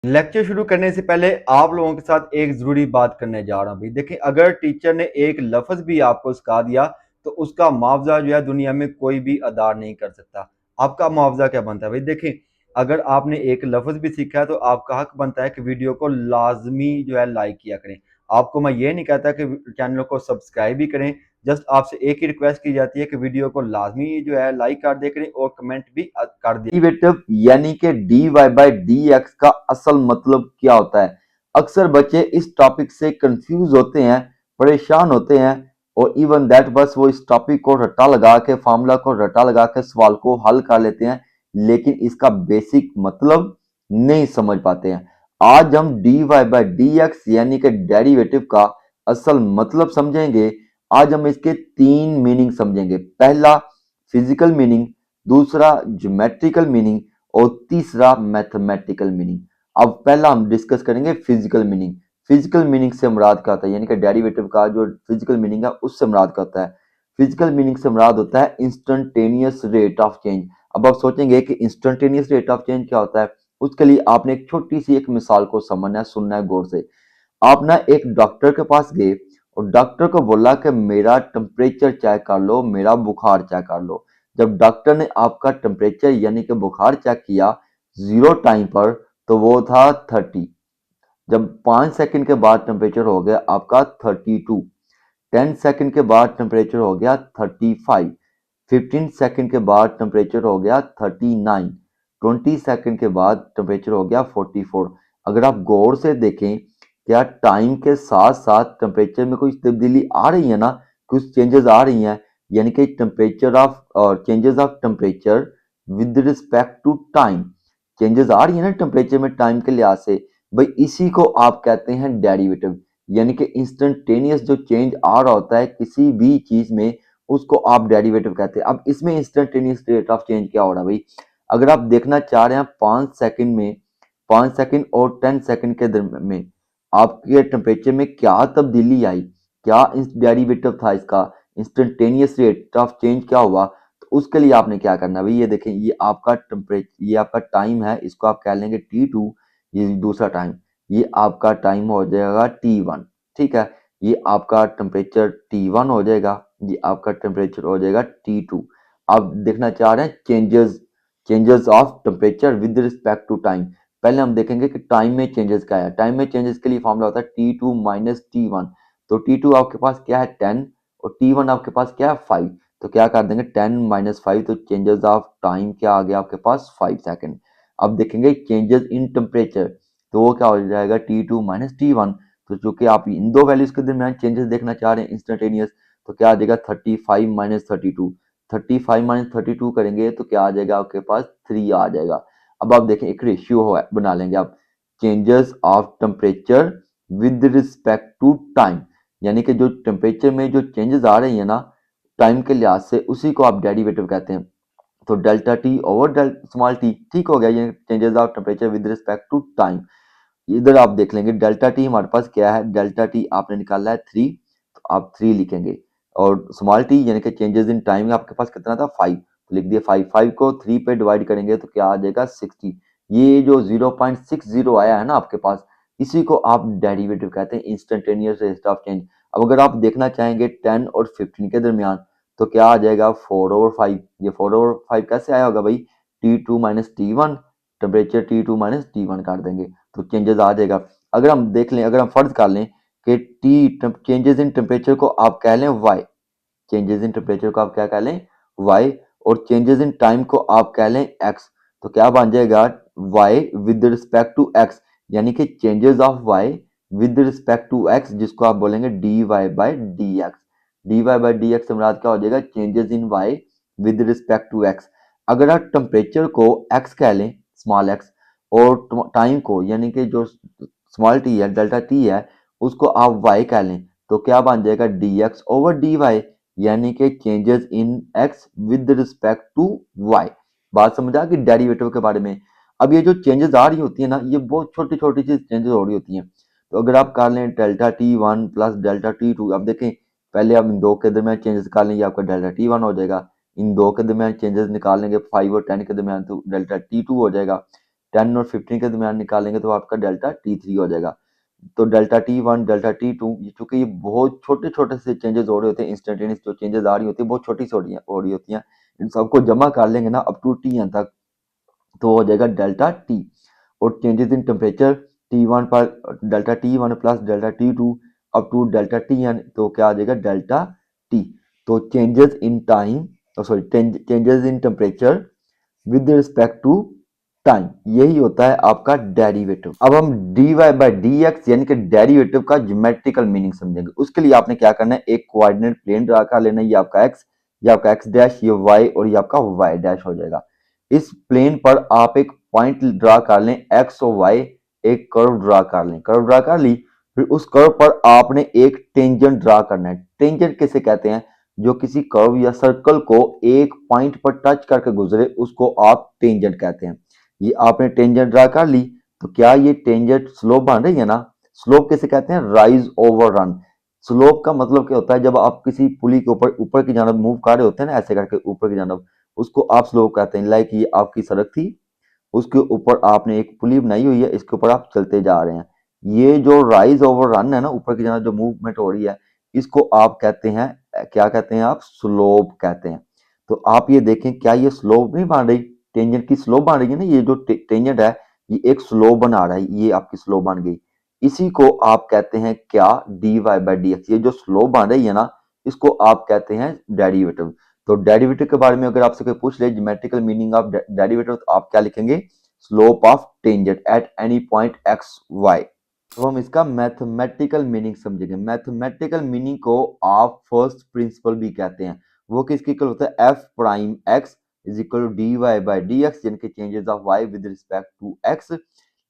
Lecture शुरू करने से पहले आप लोगों के साथ एक ज़रूरी बात करने जा रहा हूँ भाई। देखिए, अगर टीचर ने एक लफ्ज़ भी आपको सिखा दिया तो उसका मुआवजा जो है दुनिया में कोई भी अदा नहीं कर सकता। आपका मुआवजा क्या बनता है भाई? देखिए, अगर आपने एक लफ्ज़ भी सीखा है तो आपका हक बनता है कि वीडियो को लाजमी जो है लाइक किया करें। आपको मैं ये नहीं कहता कि चैनल को सब्सक्राइब भी करें, जस्ट आपसे एक ही रिक्वेस्ट की जाती है कि वीडियो को लाजमी जो है लाइक कर दिया करें और कमेंट भी कर दिया। डेरिवेटिव यानी कि dy बाई dx का असल मतलब क्या होता है। अक्सर बच्चे इस टॉपिक से कंफ्यूज होते हैं, परेशान होते हैं और इवन दैट बस वो इस टॉपिक को रट्टा लगा के फार्मूला को रट्टा लगा के सवाल को हल कर लेते हैं, लेकिन इसका बेसिक मतलब नहीं समझ पाते हैं। आज हम dy बाई dx यानी कि डेरिवेटिव का असल मतलब समझेंगे। आज हम इसके तीन मीनिंग समझेंगे। पहला फिजिकल मीनिंग, दूसरा ज्योमेट्रिकल मीनिंग और तीसरा मैथमेटिकल मीनिंग। अब पहला हम डिस्कस करेंगे फिजिकल मीनिंग। फिजिकल मीनिंग से मुराद क्या होता है, यानी कि डेरिवेटिव का जो फिजिकल मीनिंग है उससे मुराद क्या होता है। फिजिकल मीनिंग से मुराद होता है इंस्टेंटेनियस रेट ऑफ चेंज। अब आप सोचेंगे कि इंस्टेंटेनियस रेट ऑफ चेंज क्या होता है, उसके लिए आपने एक छोटी सी एक मिसाल को समझना है, सुनना है गौर से। आप ना एक डॉक्टर के पास गए और डॉक्टर को बोला कि मेरा टेम्परेचर चेक कर लो, मेरा बुखार चेक कर लो। जब डॉक्टर ने आपका टेम्परेचर यानी कि बुखार चेक किया जीरो टाइम पर, तो वो था 30। जब 5 सेकंड के बाद टेम्परेचर हो गया आपका 32, 10 सेकंड के बाद टेम्परेचर हो गया 35, 15 सेकंड के बाद टेम्परेचर हो गया 39, 20 सेकंड के बाद टेम्परेचर हो गया 44। अगर आप गौर से देखें, क्या टाइम के साथ साथ टेम्परेचर में कुछ तब्दीली आ रही है ना, कुछ चेंजेस आ रही हैं। यानी कि temperature of changes of temperature with respect to time, changes आ रही है ना टेम्परेचर में टाइम के लिहाज से। भाई इसी को आप कहते हैं डेरिवेटिव, यानी कि इंस्टेंटेनियस जो चेंज आ रहा होता है किसी भी चीज में, उसको आप डेरिवेटिव कहते हैं। अब इसमें इंस्टेंटेनियस रेट ऑफ चेंज क्या हो रहा है भाई, अगर आप देखना चाह रहे हैं 5 सेकंड में, 5 सेकंड और 10 सेकंड के दरम्यान में आपके टेम्परेचर में क्या तब्दीली आई, क्या डेरिवेटिव था इसका, इंस्टेंटेनियस रेट ऑफ चेंज क्या हुआ, तो उसके लिए आपने क्या करना है भाई। ये देखें, ये आपका टेम्परेचर, ये आपका टाइम है, इसको आप कह लेंगे T2। ये दूसरा टाइम, ये आपका टाइम हो जाएगा T1। ठीक है, ये आपका टेम्परेचर T1 हो जाएगा, ये आपका टेम्परेचर हो जाएगा T2। आप देखना चाह रहे हैं changes, changes of temperature with respect to time. पहले हम देखेंगे कि टाइम में चेंजेस क्या है। टाइम में चेंजेस के लिए फॉर्मूला होता है T2 माइनस T1। तो T2 आपके पास क्या है 10 और T1 आपके पास क्या है 5। तो क्या कर देंगे 10 माइनस 5, तो चेंजेस ऑफ टाइम क्या आ गया आपके पास 5 सेकेंड। अब देखेंगे चेंजेस इन टेम्परेचर, तो वो क्या हो जाएगा T2 माइनस T1। तो चूंकि आप इन दो वैल्यूज के दरमियान चेंजेस देखना चाह रहे हैं इंस्टेंटेनियस, तो क्या आ जाएगा 35 माइनस 32। 35 माइनस 32 करेंगे तो क्या आ जाएगा आपके पास 3 आ जाएगा। अब आप देखें एक रेशियो बना लेंगे आप, changes of temperature with respect to time, यानी कि जो टेम्परेचर में जो चेंजेस आ रही है ना टाइम के लिहाज से, उसी को आप डेरिवेटिव कहते हैं। तो delta t over small t, ठीक हो गया, ये changes of temperature with respect to time. इधर आप देख लेंगे डेल्टा टी हमारे पास क्या है, डेल्टा टी आपने निकाला है 3, तो आप 3 लिखेंगे। और स्मॉल टी यानी कि चेंजेस इन टाइम आपके पास कितना था 5, तो लिख दिया 5। 5 को 3 पे डिवाइड करेंगे तो क्या आ जाएगा 60। ये जो 0.60 आया है ना आपके पास, इसी को आप डेरिवेटिव कहते हैं, इंस्टेंटेनियस रेट ऑफ चेंज। अब अगर आप देखना चाहेंगे 10 और 15 के दरमियान, तो क्या आ जाएगा 4/5। ये 4/5 कैसे आया होगा भाई, T2 minus T1, temperature T2 minus T1 कर देंगे तो चेंजेस आ जाएगा। अगर हम देख लें, अगर हम फर्ज कर लें कि टी चेंजेस इन टेम्परेचर को आप कह लें वाई, चेंजेस इन टेम्परेचर को आप क्या कह लें वाई, और चेंजेस इन टाइम को आप कह लें एक्स, तो क्या बन जाएगा y with respect to x, यानी कि changes of y with respect to x, जिसको आप बोलेंगे d y by d x. D y by d x से मुराद क्या हो जाएगा, changes in y with respect to x. अगर आप टेम्परेचर को एक्स कह लें, स्मॉल एक्स, और टाइम को यानी कि जो स्मॉल टी है डेल्टा टी है, उसको आप वाई कह लें, तो क्या बन जाएगा d x over d y, यानी कि changes in x with respect to y. बात समझ आ गई डेरिवेटिव के बारे में। अब ये जो चेंजेस आ रही होती है ना, ये बहुत छोटी छोटी चीज चेंजेस हो रही होती हैं। तो अगर आप कर लें delta T1 plus delta T2, अब देखें पहले आप इन दो के दरमियान चेंजेस निकाल लेंगे, आपका डेल्टा T1 हो जाएगा। इन दो के दरमियान चेंजेस निकाल लेंगे 5 और 10 के दरमियान, तो डेल्टा T2 हो जाएगा। 10 और 15 के दरमियान निकालेंगे तो आपका डेल्टा T3 हो जाएगा। तो डेल्टा T1, डेल्टा T2, चूंकि ये बहुत छोटे छोटे से चेंजेस हो रहे होते हैं, इंस्टेंटेनियस जो चेंजेस आ रही होती है बहुत छोटी सी हो रही होती हैं, इन सबको जमा कर लेंगे ना अप टू Tn तक, तो हो जाएगा डेल्टा टी। और चेंजेस इन टेम्परेचर T1 पर delta T1 plus delta T2 up to delta Tn, तो क्या आ जाएगा डेल्टा टी। तो changes in time, sorry changes in temperature with respect to time, यही होता है आपका डेरिवेटिव। अब हम dy बाई डी एक्स यानी कि डेरिवेटिव का ज्योमेट्रिकल मीनिंग समझेंगे। उसके लिए आपने क्या करना है, एक कोऑर्डिनेट प्लेन ड्रा कर लेना है, ये आपका x, ये आपका x डैश, ये y और ये आपका y डैश हो जाएगा। इस प्लेन पर आप एक पॉइंट ड्रा कर लें x और y, एक कर्व ड्रा कर लें, कर्व ड्रा कर ली, फिर उस कर्व पर आपने एक टेंजेंट ड्रा करना है। टेंजेंट किसे कहते हैं, जो किसी कर्व या सर्कल को एक पॉइंट पर टच करके गुजरे उसको आप टेंजेंट कहते हैं। ये आपने टेंजेंट ड्रा कर ली, तो क्या ये टेंजेंट स्लोप बन रही है ना। स्लोप किसे कहते हैं, राइज ओवर रन। स्लोप का मतलब क्या होता है, जब आप किसी पुली के ऊपर ऊपर की जानब मूव कर रहे होते हैं ना, ऐसे करके ऊपर की जानब, उसको आप स्लोप कहते हैं। लाइक ये आपकी सड़क थी, उसके ऊपर आपने एक पुली बनाई हुई है, इसके ऊपर आप चलते जा रहे हैं, ये जो राइज ओवर रन है ना, ऊपर की जानब जो मूवमेंट हो रही है, इसको आप कहते हैं, क्या कहते हैं आप, स्लोप कहते हैं। तो आप ये देखें, क्या ये स्लोप नहीं बन रही, टेंजेंट की स्लोप बन रही है ना, ये जो टेंजेंट है ये एक स्लोप बना रहा है, ये आपकी स्लोप बन गई। इसी को आप कहते हैं क्या, dy बाई डी एक्स। ये जो स्लोप बन रही है ना, इसको आप कहते हैं डेरिवेटिव। तो डेरिवेटिव के बारे में अगर आपसे कोई पूछ ले ज्योमेट्रिकल मीनिंग ऑफ डेरिवेटिव, तो आप क्या लिखेंगे, slope of tangent at any point x y. तो हम इसका मैथमेटिकल मीनिंग समझेंगे। मैथमेटिकल मीनिंग को आप फर्स्ट प्रिंसिपल भी कहते हैं। वो किसके इक्वल होता है, f prime x is equal to d y by d x, यानी कि changes of y with respect to x,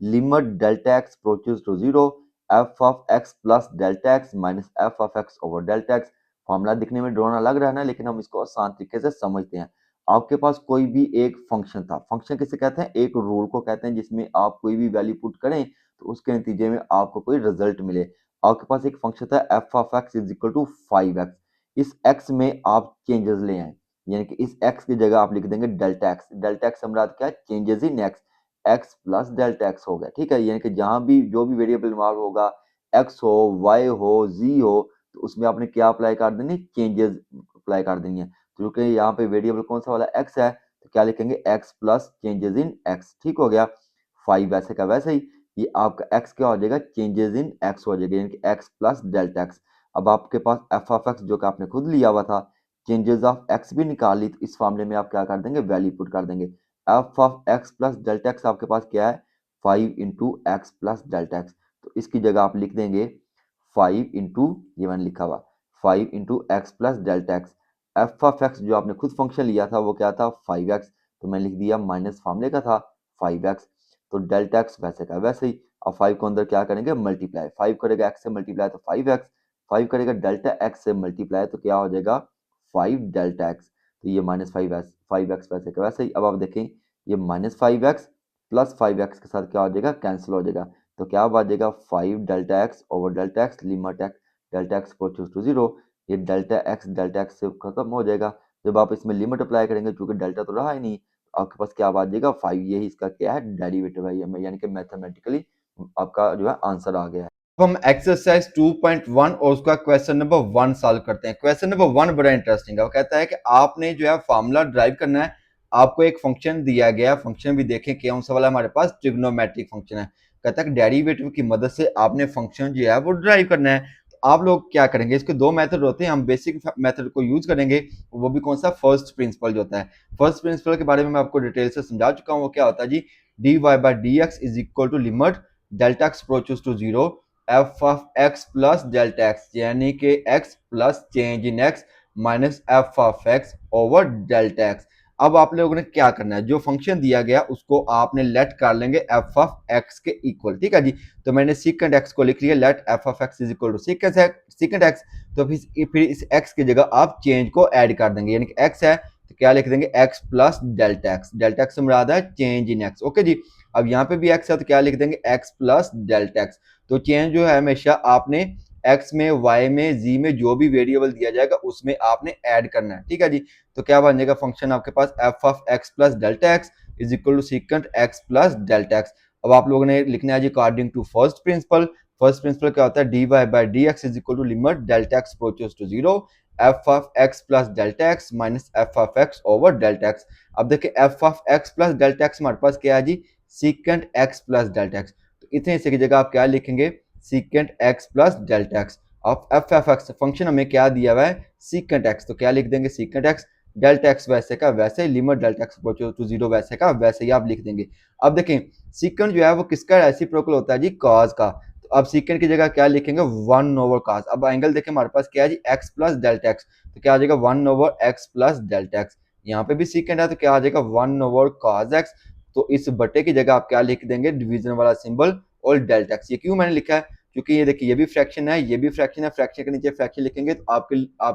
limit delta x approaches to zero, f of x plus delta x minus f of x over delta x. Formula दिखने में डरावना लग रहा है ना, लेकिन हम इसको आसान तरीके से समझते हैं। आपके पास कोई भी एक फंक्शन था, फंक्शन किसे कहते हैं, एक रूल को कहते हैं, जिसमें आप कोई भी वैल्यू पुट करें तो उसके नतीजे में आपको कोई रिजल्ट मिले। आपके पास एक फंक्शन था f of x is equal to 5x, इस x में आप चेंजेस ले आए, यानी कि इस x की जगह आप लिख देंगे डेल्टा एक्स। डेल्टा एक्स हमारा क्या है, changes in x, x plus delta x हो गया, ठीक है। यानी कि जहां भी जो भी वेरिएबल इन्वॉल्व होगा, x हो, y हो, z हो, तो उसमें आपने क्या अप्लाई कर देनी, चेंजेस अप्लाई कर देनी है। तो क्योंकि यहाँ पे वेरिएबल कौन सा वाला x है, तो क्या लिखेंगे, x plus changes in x, ठीक हो गया। 5 वैसे का वैसे ही, ये आपका x क्या हो जाएगा, चेंजेस इन x हो जाएगा, यानी कि x प्लस डेल्टा एक्स। अब आपके पास f ऑफ x जो कि आपने खुद लिया हुआ था, चेंजेस ऑफ x भी निकाल ली, तो इस मामले में आप क्या कर देंगे, वैल्यू पुट कर देंगे। f of x plus delta x आपके पास क्या है, 5 into x plus delta x, तो इसकी जगह आप लिख देंगे 5 इंटू, ये मैंने लिखा हुआ 5 into x plus delta x. F of x जो आपने खुद फंक्शन लिया था वो क्या था, 5x, तो मैंने लिख दिया माइनस फार्मूले का था 5x। तो डेल्टा एक्स वैसे का वैसे ही, अब 5 को अंदर क्या करेंगे, मल्टीप्लाई, 5 करेगा x से मल्टीप्लाई तो 5x, 5 करेगा डेल्टा x से मल्टीप्लाई तो क्या हो जाएगा, 5 डेल्टा x। तो ये माइनस 5x वैसे का वैसे ही। अब आप देखें, ये माइनस 5x प्लस 5x के साथ क्या हो जाएगा, कैंसिल हो जाएगा, तो क्या आ जाएगा 5 delta x over delta x, limit x delta x approaches to zero, ये डेल्टा एक्स से खत्म हो जाएगा। जब आप इसमें लिमिट अप्लाई करेंगे, क्योंकि डेल्टा तो रहा ही नहीं, आपके पास क्या आ जाएगा 5, यही इसका क्या है, डेरिवेटिव है, यानी कि मैथमेटिकली आपका जो है आंसर आ गया है। अब हम एक्सरसाइज 2.1 और उसका क्वेश्चन नंबर 1 सॉल्व करते हैं। क्वेश्चन नंबर 1 बड़ा इंटरेस्टिंग है। वो कहता है कि आपने जो है फार्मूला ड्राइव करना है, आपको एक फंक्शन दिया गया, फंक्शन भी देखें कौन सा वाला, हमारे पास ट्रिग्नोमेट्रिक फंक्शन है। कहता है कि डेरिवेटिव की मदद से आपने फंक्शन जो है वो ड्राइव करना है। तो आप लोग क्या करेंगे, इसके दो मेथड होते हैं, हम बेसिक मेथड को यूज करेंगे, वो भी कौन सा, फर्स्ट प्रिंसिपल जो होता है। फर्स्ट प्रिंसिपल के बारे में मैं आपको डिटेल से समझा चुका हूँ। वो क्या होता है जी, d y by d x is equal to limit delta x approaches to zero f of x plus delta x, यानी कि x plus change in x minus f of x over delta x. अब आप लोगों ने क्या करना है, जो फंक्शन दिया गया उसको आपने लेट कर लेंगे एफ ऑफ एक्स के इक्वल, ठीक है जी। तो मैंने सीकेंड एक्स को लिख लिया, let f of x is equal to secant x. तो फिर इस एक्स की जगह आप चेंज को ऐड कर देंगे, यानी कि एक्स है तो क्या लिख देंगे, x plus delta x. Delta x से मुराद है चेंज इन एक्स, ओके जी। अब यहाँ पे भी एक्स है तो क्या लिख देंगे, एक्स प्लस डेल्टा एक्स। तो चेंज जो है हमेशा आपने x में, y में, z में जो भी वेरिएबल दिया जाएगा उसमें आपने ऐड करना है, ठीक है जी। तो क्या बन जाएगा फंक्शन आपके पास, f of x plus delta x is equal to secant x plus delta x. अब आप लोगों ने लिखना है जी according to first principle. First principle क्या होता है, d y by d x is equal to limit delta x approaches to zero f of x plus delta x minus f of x over delta x. अब देखिए f of x plus delta x हमारे पास क्या है जी, secant x plus delta x. तो इतने हिस्से की जगह आप क्या लिखेंगे, secant x plus delta x. अब एफ एफ एक्स फंक्शन हमें क्या दिया हुआ है, सीकेंट एक्स, तो क्या लिख देंगे सीकेंट एक्स, डेल्टा एक्स वैसे का वैसे, limit delta x approaches to zero वैसे का वैसे ही आप लिख देंगे। अब देखें सीकेंट जो है वो किसका रेसिप्रोकल होता है जी, कॉज का। तो अब सीकेंट की जगह क्या लिखेंगे, वन ओवर कॉज। अब एंगल देखें हमारे पास क्या है जी, एक्स प्लस डेल्टा एक्स, तो क्या आ जाएगा one over x plus delta x. यहाँ पे भी सीकेंट है तो क्या आ जाएगा वन ओवर कॉज एक्स। तो इस बटे की जगह आप क्या लिख देंगे, डिवीजन वाला सिंबल और डेल्टा एक्स। ये क्यों मैंने लिखा है, क्योंकि ये देखिए ये भी फ्रैक्शन है, ये भी फ्रैक्शन है, फ्रैक्शन के नीचे फ्रैक्शन लिखेंगे तो आप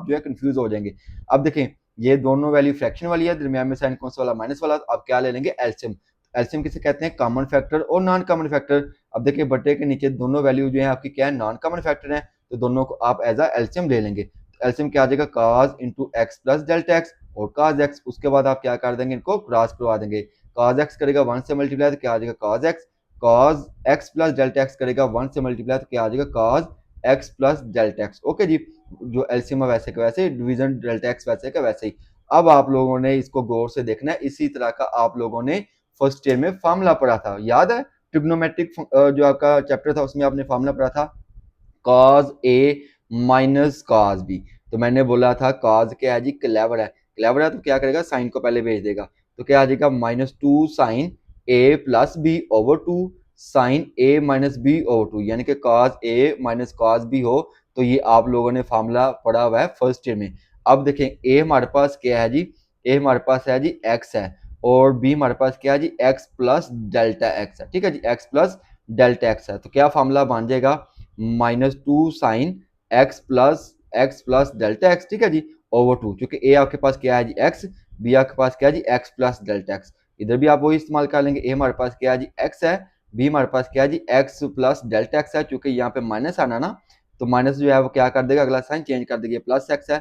जो है कंफ्यूज हो जाएंगे। अब देखें ये दोनों वैल्यू फ्रैक्शन वाली है, दरमियान में साइन कौन सा वाला, माइनस वाला, तो आप क्या ले लेंगे, एलसीएम। एलसीएम किसे कहते हैं, कॉमन फैक्टर और नॉन कॉमन फैक्टर। अब देखिए बटे के नीचे दोनों वैल्यू जो है आपकी क्या है, नॉन कॉमन फैक्टर है, तो दोनों को आप एज अ एलसीएम ले लेंगे। तो एलसीएम क्या आ जाएगा, cos into x plus delta x और cos एक्स। उसके बाद आप क्या कर देंगे, इनको क्रॉस करवा देंगे। cos एक्स करेगा वन से मल्टीप्लाई तो क्या आ जाएगा cos x, cos x plus delta x करेगा वन से मल्टीप्लाई तो क्या आ जाएगा cos x plus delta x. Okay जी, जो एलसीएम है वैसे का वैसे, डिवीजन डेल्टा एक्स वैसे का वैसे ही। अब आप लोगों ने इसको गौर से देखना है, इसी तरह का आप लोगों ने फर्स्ट ईयर में फार्मूला पढ़ा था, याद है, ट्रिग्नोमेट्रिक जो आपका चैप्टर था उसमें आपने फार्मूला पढ़ा था, cos a minus cos b। तो मैंने बोला था cos क्या है जी, क्लेवर है, क्लेवर है तो क्या करेगा, साइन को पहले भेज देगा, तो क्या आ जाएगा minus two sine a plus b over two sine a minus b over two, यानी कि cos a minus cos b हो। तो ये आप लोगों ने फार्मूला पढ़ा हुआ है फर्स्ट ईयर में। अब देखें a हमारे पास क्या है जी, a हमारे पास है जी x है, और b हमारे पास क्या है जी, x प्लस डेल्टा x है, ठीक है जी, x प्लस डेल्टा x है। तो क्या फार्मूला बन जाएगा, minus two sine x plus delta x, ठीक है जी, ओवर टू, क्योंकि ए आपके पास क्या है जी एक्स, बी आपके पास क्या है जी एक्स प्लस डेल्टा एक्स। इधर भी आप वही इस्तेमाल कर लेंगे, ए हमारे पास क्या है जी एक्स है, बी हमारे पास क्या है जी एक्स प्लस डेल्टा एक्स है, क्योंकि यहाँ पे माइनस आना ना, तो माइनस जो है वो क्या कर देगा, अगला साइन चेंज कर देगा, प्लस एक्स है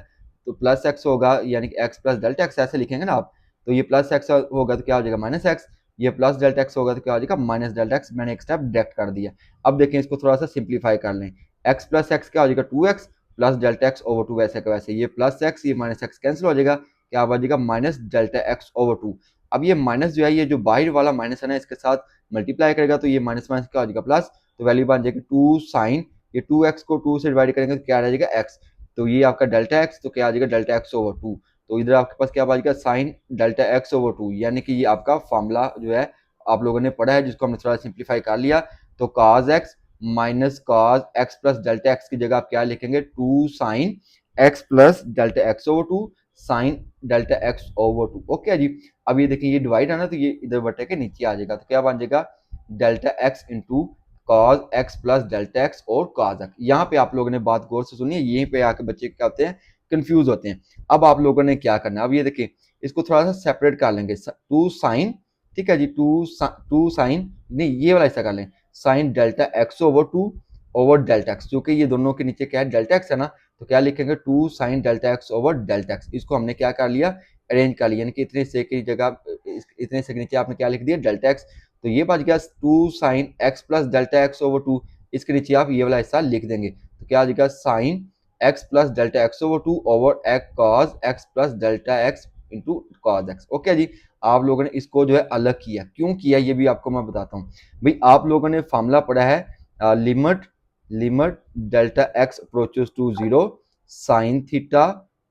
तो प्लस एक्स होगा, यानी कि एक्स प्लस डेल्टा एक्स ऐसे लिखेंगे ना आप। तो ये प्लस एक्स होगा तो क्या हो जाएगा माइनस एक्स, ये प्लस डेल्टा एक्स होगा तो क्या हो जाएगा माइनस डेल्टा एक्स। मैंने एक स्टेप डायरेक्ट कर दिया। अब देखें इसको थोड़ा सा सिंप्लीफाई कर लें, एक्स प्लस एक्स क्या हो जाएगा two x plus delta x over two, वैसे का वैसे, ये प्लस एक्स ये माइनस एक्स कैंसिल हो जाएगा, क्या आ जाएगा minus delta x over two. अब ये माइनस जो है, ये जो बाहर वाला माइनस है ना, इसके साथ मल्टीप्लाई करेगा तो ये माइनस माइनस क्या हो जाएगा प्लस, तो वैल्यू बन जाएगी टू साइन, ये टू एक्स को टू से डिवाइड करेंगे तो क्या आ जाएगा एक्स, तो ये आपका डेल्टा एक्स, तो क्या आ जाएगा डेल्टा एक्स ओवर टू। तो इधर आपके पास क्या आ जाएगा sine delta x over two, यानी कि ये आपका फॉर्मूला जो है आप लोगों ने पढ़ा है, जिसको हमने थोड़ा सिंप्लीफाई कर लिया। तो cos x minus cos x plus delta x की जगह आप क्या लिखेंगे, two sine x plus delta x over two sine delta x over two. Okay जी, अब ये देखिए ये डिवाइड है ना, तो ये इधर बटे के नीचे आ जाएगा, तो क्या बन जाएगा delta x into cos x plus delta x और cos एक्स। यहाँ पे आप लोगों ने बात गौर से सुनी है, यहीं पे आके बच्चे क्या होते हैं, कंफ्यूज होते हैं। अब आप लोगों ने क्या करना है, अब ये देखिए इसको थोड़ा सा सेपरेट कर लेंगे, टू साइन, ठीक है जी, टू साइन नहीं, ये वाला हिस्सा कर लें, sign delta x over delta x, क्योंकि ये दोनों के नीचे क्या है डेल्टा एक्स है ना, तो क्या लिखेंगे two sine delta x over delta x. इसको हमने क्या कर लिया, अरेंज कर लिया, यानी कि इतने से की जगह इतने से के नीचे आपने क्या लिख दिया डेल्टा एक्स। तो ये बच गया two sine x plus delta x over two, इसके नीचे आप ये वाला हिस्सा लिख देंगे, तो क्या आ जाएगा sine x plus delta x over two over x cos x plus delta x into cos x. Okay जी, आप लोगों ने इसको जो है अलग किया, क्यों किया ये भी आपको मैं बताता हूँ। भाई आप लोगों ने फार्मूला पढ़ा है limit delta x approaches to zero sine theta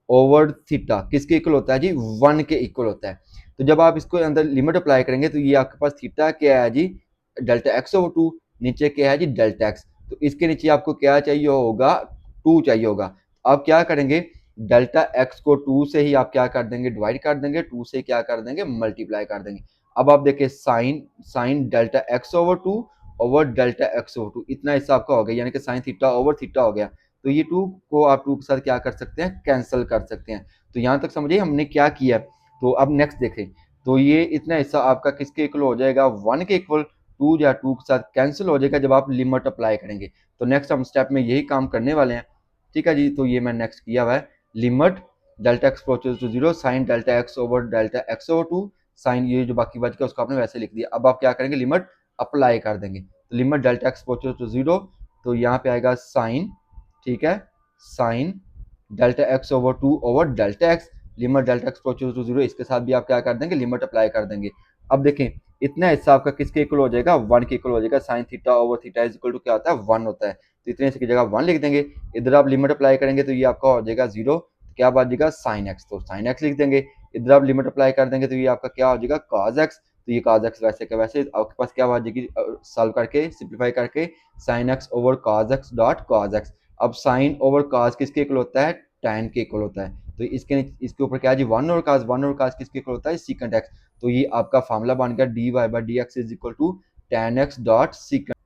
over theta किसके इक्वल होता है जी, वन के इक्वल होता है। तो जब आप इसको अंदर लिमिट अप्लाई करेंगे तो ये आपके पास थीटा क्या है जी, डेल्टा एक्स ओवर टू, नीचे क्या है जी डेल्टा एक्स, तो इसके नीचे आपको क्या चाहिए होगा, टू चाहिए होगा। आप क्या करेंगे, डेल्टा एक्स को टू से ही आप क्या कर देंगे डिवाइड कर देंगे, टू से क्या कर देंगे मल्टीप्लाई कर देंगे। अब आप देखिए sine delta x over delta x over two, इतना हिस्सा आपका हो गया, यानी कि साइन थीटा ओवर थीटा हो गया। तो ये टू को आप टू के साथ क्या कर सकते हैं, कैंसिल कर सकते हैं। तो यहाँ तक समझिए हमने क्या किया। तो अब नेक्स्ट देखें, तो ये इतना हिस्सा आपका किसके इक्वल हो जाएगा, वन के इक्वल, टू या टू के साथ कैंसिल हो जाएगा जब आप लिमिट अप्लाई करेंगे। तो नेक्स्ट हम स्टेप में यही काम करने वाले हैं, ठीक है जी। तो ये मैं नेक्स्ट किया हुआ है, limit delta x approaches to zero sine delta x over two sine ये जो बाकी बच गया उसको आपने वैसे लिख दिया। अब आप क्या करेंगे, लिमिट अप्लाई कर देंगे। तो limit delta x approaches to zero, तो यहाँ पे आएगा साइन, ठीक है, sine delta x over two over delta x, limit delta x approaches to zero, इसके साथ भी आप क्या कर देंगे, लिमिट अप्लाई कर देंगे। अब देखें इतना हिस्सा आपका किसके इक्वल हो जाएगा, वन के इक्वल हो जाएगा। Sine theta over theta is equal to क्या होता है, वन होता है। तो इतने की जगह वन लिख देंगे, इधर आप लिमिट अप्लाई करेंगे तो ये आपका हो जाएगा जीरो, क्या बात जाएगा साइन एक्स, तो साइन एक्स लिख देंगे। इधर आप लिमिट अप्लाई कर देंगे तो ये आपका क्या हो जाएगा कॉज एक्स, तो ये cos x वैसे का वैसे आपके पास क्या आ जाएगी, सॉल्व करके सिंप्लीफाई करके sin x over cos x dot cos x। अब sin ओवर cos किसके इक्वल होता है, tan के इक्वल होता है। तो इसके ऊपर क्या है जी, one over cos, one over cos किसके इक्वल होता है, secant x। तो ये आपका फॉर्मूला बन गया dy by dx is equal to tan x dot secant।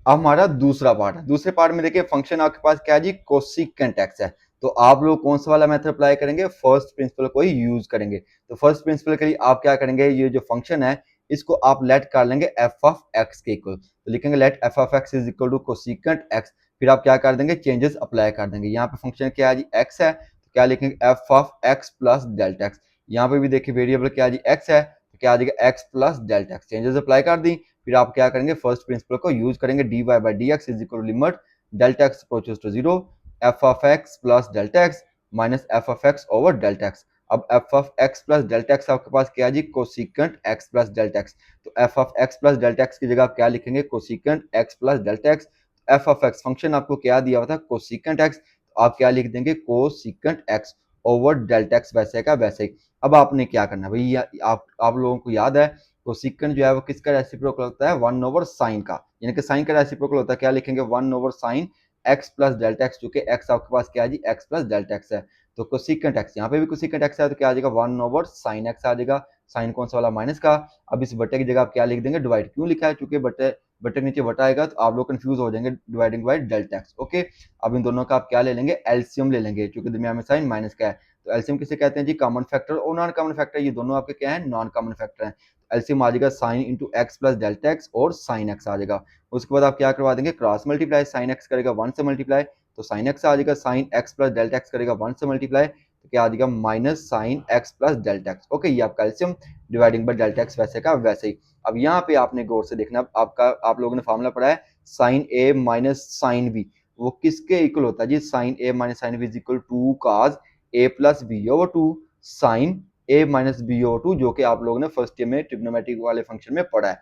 अब हमारा दूसरा पार्ट है, दूसरे पार्ट में देखिए फंक्शन आपके पास क्या है जी, कोसिकेंट एक्स है। तो आप लोग कौन सा वाला मेथड अप्लाई करेंगे, फर्स्ट प्रिंसिपल को ही यूज करेंगे। तो फर्स्ट प्रिंसिपल के लिए आप क्या करेंगे, ये जो फंक्शन है इसको आप लेट कर लेंगे एफ ऑफ एक्स के इक्वल, तो लिखेंगे let f of x is equal to cosecant x. फिर आप क्या कर देंगे, चेंजेस अप्लाई कर देंगे। यहाँ पे फंक्शन क्या है जी, एक्स है, तो क्या लिखेंगे F of x plus delta x. यहाँ पे भी देखिए वेरिएबल क्या है जी, एक्स है, तो क्या आ जाएगा x plus delta x, changes apply कर दी। फिर आप क्या करेंगे, फर्स्ट प्रिंसिपल को यूज करेंगे, dy by d x is equal limit delta x approaches to zero f of x plus delta x minus f of x over delta x. अब f of x plus delta x आपके पास क्या है जी, cosecant x plus delta x. तो f of x plus delta x की जगह आप क्या लिखेंगे, cosecant x plus delta x. F of x function आपको क्या दिया हुआ था, कोसिकेंट एक्स, तो आप क्या लिख देंगे, cosecant x over delta x वैसे का वैसे ही। अब आपने क्या करना है भाई, आप लोगों को याद है कोसिकेंट जो है वो किसका रेसिप्रोकल होता है, वन ओवर साइन का, यानी कि साइन का रेसिप्रोकल होता है। क्या लिखेंगे, one over sine x plus delta x, चूंकि एक्स आपके पास क्या है जी, एक्स प्लस डेल्टा एक्स है। तो कोसिकेंट एक्स, यहाँ पे भी कोसिकेंट एक्स है, तो क्या आ जाएगा, वन ओवर साइन एक्स आ जाएगा। साइन कौन सा वाला, माइनस का। अब इस बटे की जगह आप क्या लिख देंगे, डिवाइड। क्यों लिखा है, चूंकि बटे बटे के नीचे बटा आएगा तो आप लोग कंफ्यूज हो जाएंगे, dividing by delta x. Okay, अब इन दोनों का आप क्या ले लेंगे, एलसीएम ले लेंगे, क्योंकि दरमियान में साइन माइनस का है। तो एलसीएम किसे कहते हैं जी, कॉमन फैक्टर और नॉन कॉमन फैक्टर, ये दोनों आपके क्या है, नॉन कॉमन फैक्टर हैं। एलसीएम आ जाएगा sine into x plus delta x और साइन एक्स आ जाएगा। उसके बाद आप क्या करवा देंगे, क्रॉस मल्टीप्लाई, साइन एक्स करेगा वन से मल्टीप्लाई, तो साइन एक्स आ जाएगा, sine x plus delta x करेगा वन से मल्टीप्लाई, तो क्या आ जाएगा minus sine x plus delta x. Okay, ये आपका LCM, dividing by delta x वैसे का वैसे ही। अब यहाँ पे आपने गौर से देखना, आपका आप लोगों ने फॉर्मूला पढ़ा है sine a minus sine b, वो किसके इक्वल होता है जी, sine a minus sine b is equal to cos a plus b over two sine a minus b over two, जो कि आप लोगों ने फर्स्ट ईयर में ट्रिग्नोमेट्रिक वाले फंक्शन में पढ़ा है।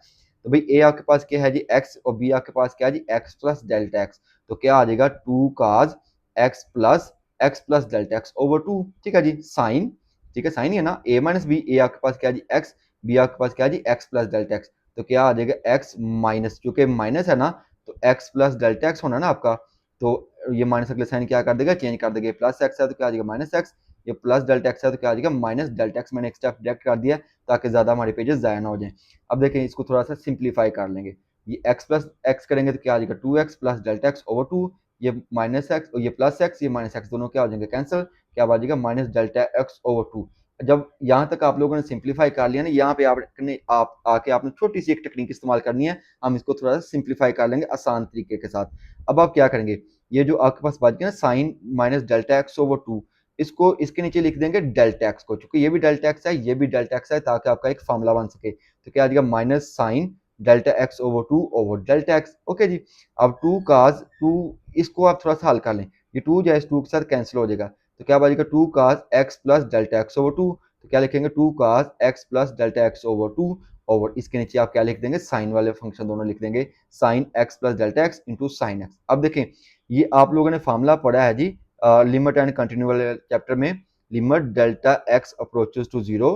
तो भाई ए आपके पास क्या है जी, एक्स, और बी आपके पास क्या है जी, एक्स प्लस डेल्टा एक्स। तो क्या आ जाएगा, two cos x plus delta x over two, ठीक है जी, साइन, ठीक है साइन ही है ना, ए माइनस बी, ए आपके पास क्या है जी एक्स, बी आपके पास क्या है जी एक्स प्लस डेल्टा एक्स। तो क्या आ जाएगा एक्स माइनस, क्योंकि माइनस है ना तो एक्स प्लस डेल्टा एक्स होना ना आपका, तो ये माइनस अगले साइन क्या कर देगा, चेंज कर देगा। प्लस एक्स है तो क्या आ जाएगा माइनस एक्स, ये प्लस डेल्टा एक्स है तो क्या आ जाएगा माइनस डेल्टा एक्स। मैंने एक स्टेप डायरेक्ट कर दिया ताकि ज्यादा हमारे पेजेस जाया ना हो जाए। अब देखें इसको थोड़ा सा सिंप्लीफाई कर लेंगे, ये एक्स प्लस एक्स करेंगे तो क्या आ जाएगा two x plus delta x over two, ये माइनस एक्स और ये प्लस एक्स, ये माइनस एक्स, दोनों क्या हो जाएंगे कैंसिल, क्या आ जाएगा minus delta x over two. जब यहाँ तक आप लोगों ने सिंप्लीफाई कर लिया ना, यहाँ पे आपने आप आके आपने छोटी सी एक टेक्निक इस्तेमाल करनी है, हम इसको थोड़ा सा सिंप्लीफाई कर लेंगे आसान तरीके के साथ। अब आप क्या करेंगे, ये जो आपके पास बच गया ना sine minus delta x over two, इसको इसके नीचे लिख देंगे डेल्टा एक्स को, क्योंकि ये भी डेल्टा एक्स है, ये भी डेल्टा एक्स है, ताकि आपका एक फॉर्मूला बन सके। तो क्या आ जाएगा minus sine delta x over delta x. Okay जी, अब टू काज टू, इसको आप थोड़ा सा हल कर लें, ये टू जो है टू के साथ कैंसिल हो जाएगा, तो क्या बचेगा two cos x plus delta x over two. तो क्या लिखेंगे, two cos x plus delta x over two, over इसके नीचे आप क्या लिख देंगे, साइन वाले फंक्शन दोनों लिख देंगे, sine x plus delta x into sine x. अब देखें ये आप लोगों ने फॉर्मूला पढ़ा है जी लिमिट एंड कंटिन्यू वाले चैप्टर में, limit delta x approaches to zero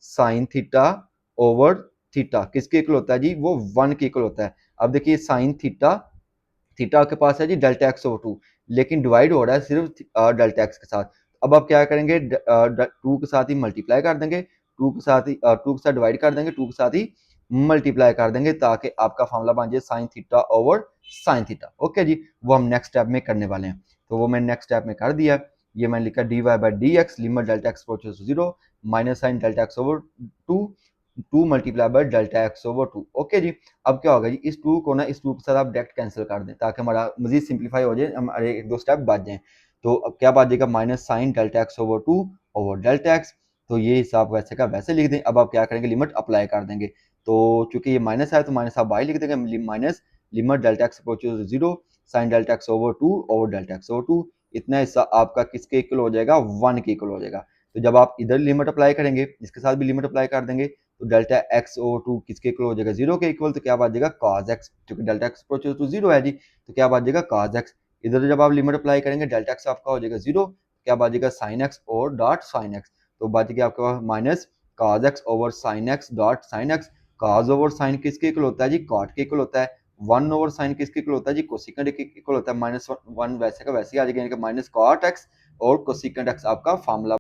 sine theta over theta किसके इक्वल होता है जी, वो वन के इक्वल होता है। अब देखिए साइन थीटा, थीटा के पास है जी डेल्टा एक्स ओवर टू, लेकिन डिवाइड हो रहा है सिर्फ डेल्टा एक्स के साथ। अब आप क्या करेंगे, टू के साथ ही मल्टीप्लाई कर देंगे, टू के साथ डिवाइड कर देंगे, टू के साथ ही मल्टीप्लाई कर देंगे, ताकि आपका फॉर्मूला बन जाए sine theta over sine theta. Okay जी, वो हम नेक्स्ट स्टेप में करने वाले हैं, तो वो मैंने नेक्स्ट स्टेप में कर दिया। ये मैंने लिखा d y by d x limit delta x approaches to zero minus sine delta x over two, two multiply by delta x over two. Okay जी, अब क्या होगा जी, इस टू को ना इस टू के साथ आप डायरेक्ट कैंसिल कर दें, ताकि हमारा मजीद सिंप्लीफाई हो जाए, हमारे एक दो स्टेप बच जाएं। तो अब क्या बच जाएगा, minus sine delta x over two over delta x. तो ये हिसाब वैसे का वैसे लिख दें। अब आप क्या करेंगे, लिमिट अप्लाई कर देंगे। तो चूंकि ये माइनस है तो माइनस आप बाई लिख देंगे, minus limit delta x approaches 0 sign delta x over delta x over 2। इतना हिस्सा आपका किसके इक्वल हो जाएगा, 1 के इक्वल हो जाएगा। तो जब आप इधर लिमिट अप्लाई करेंगे, इसके साथ भी लिमिट अप्लाई कर देंगे, तो डेल्टा एक्स ओवर 2 किसके इक्वल हो जाएगा, 0 के इक्वल। तो क्या बात जाएगा, कॉज एक्स, क्योंकि डेल्टा एक्स अप्रोचेस टू 0 है जी, तो क्या बात जाएगा कॉज एक्स। इधर जब आप लिमिट अप्लाई करेंगे, डेल्टा एक्स आपका हो जाएगा 0, क्या बात जाएगा साइन एक्स और डॉट साइन एक्स। तो बात जाएगी आपके पास minus cos x over sine x dot sine x. Cos over sine किसके इक्वल होता है जी, कॉट के इक्वल होता है। 1 ओवर साइन किसके इक्वल होता है जी, कोसिकेंट के इक्वल होता है। माइनस वन वैसे का वैसे ही आ जाएगा, यानी कि माइनस कॉट एक्स और कोसिकेंट एक्स आपका फॉर्मूला।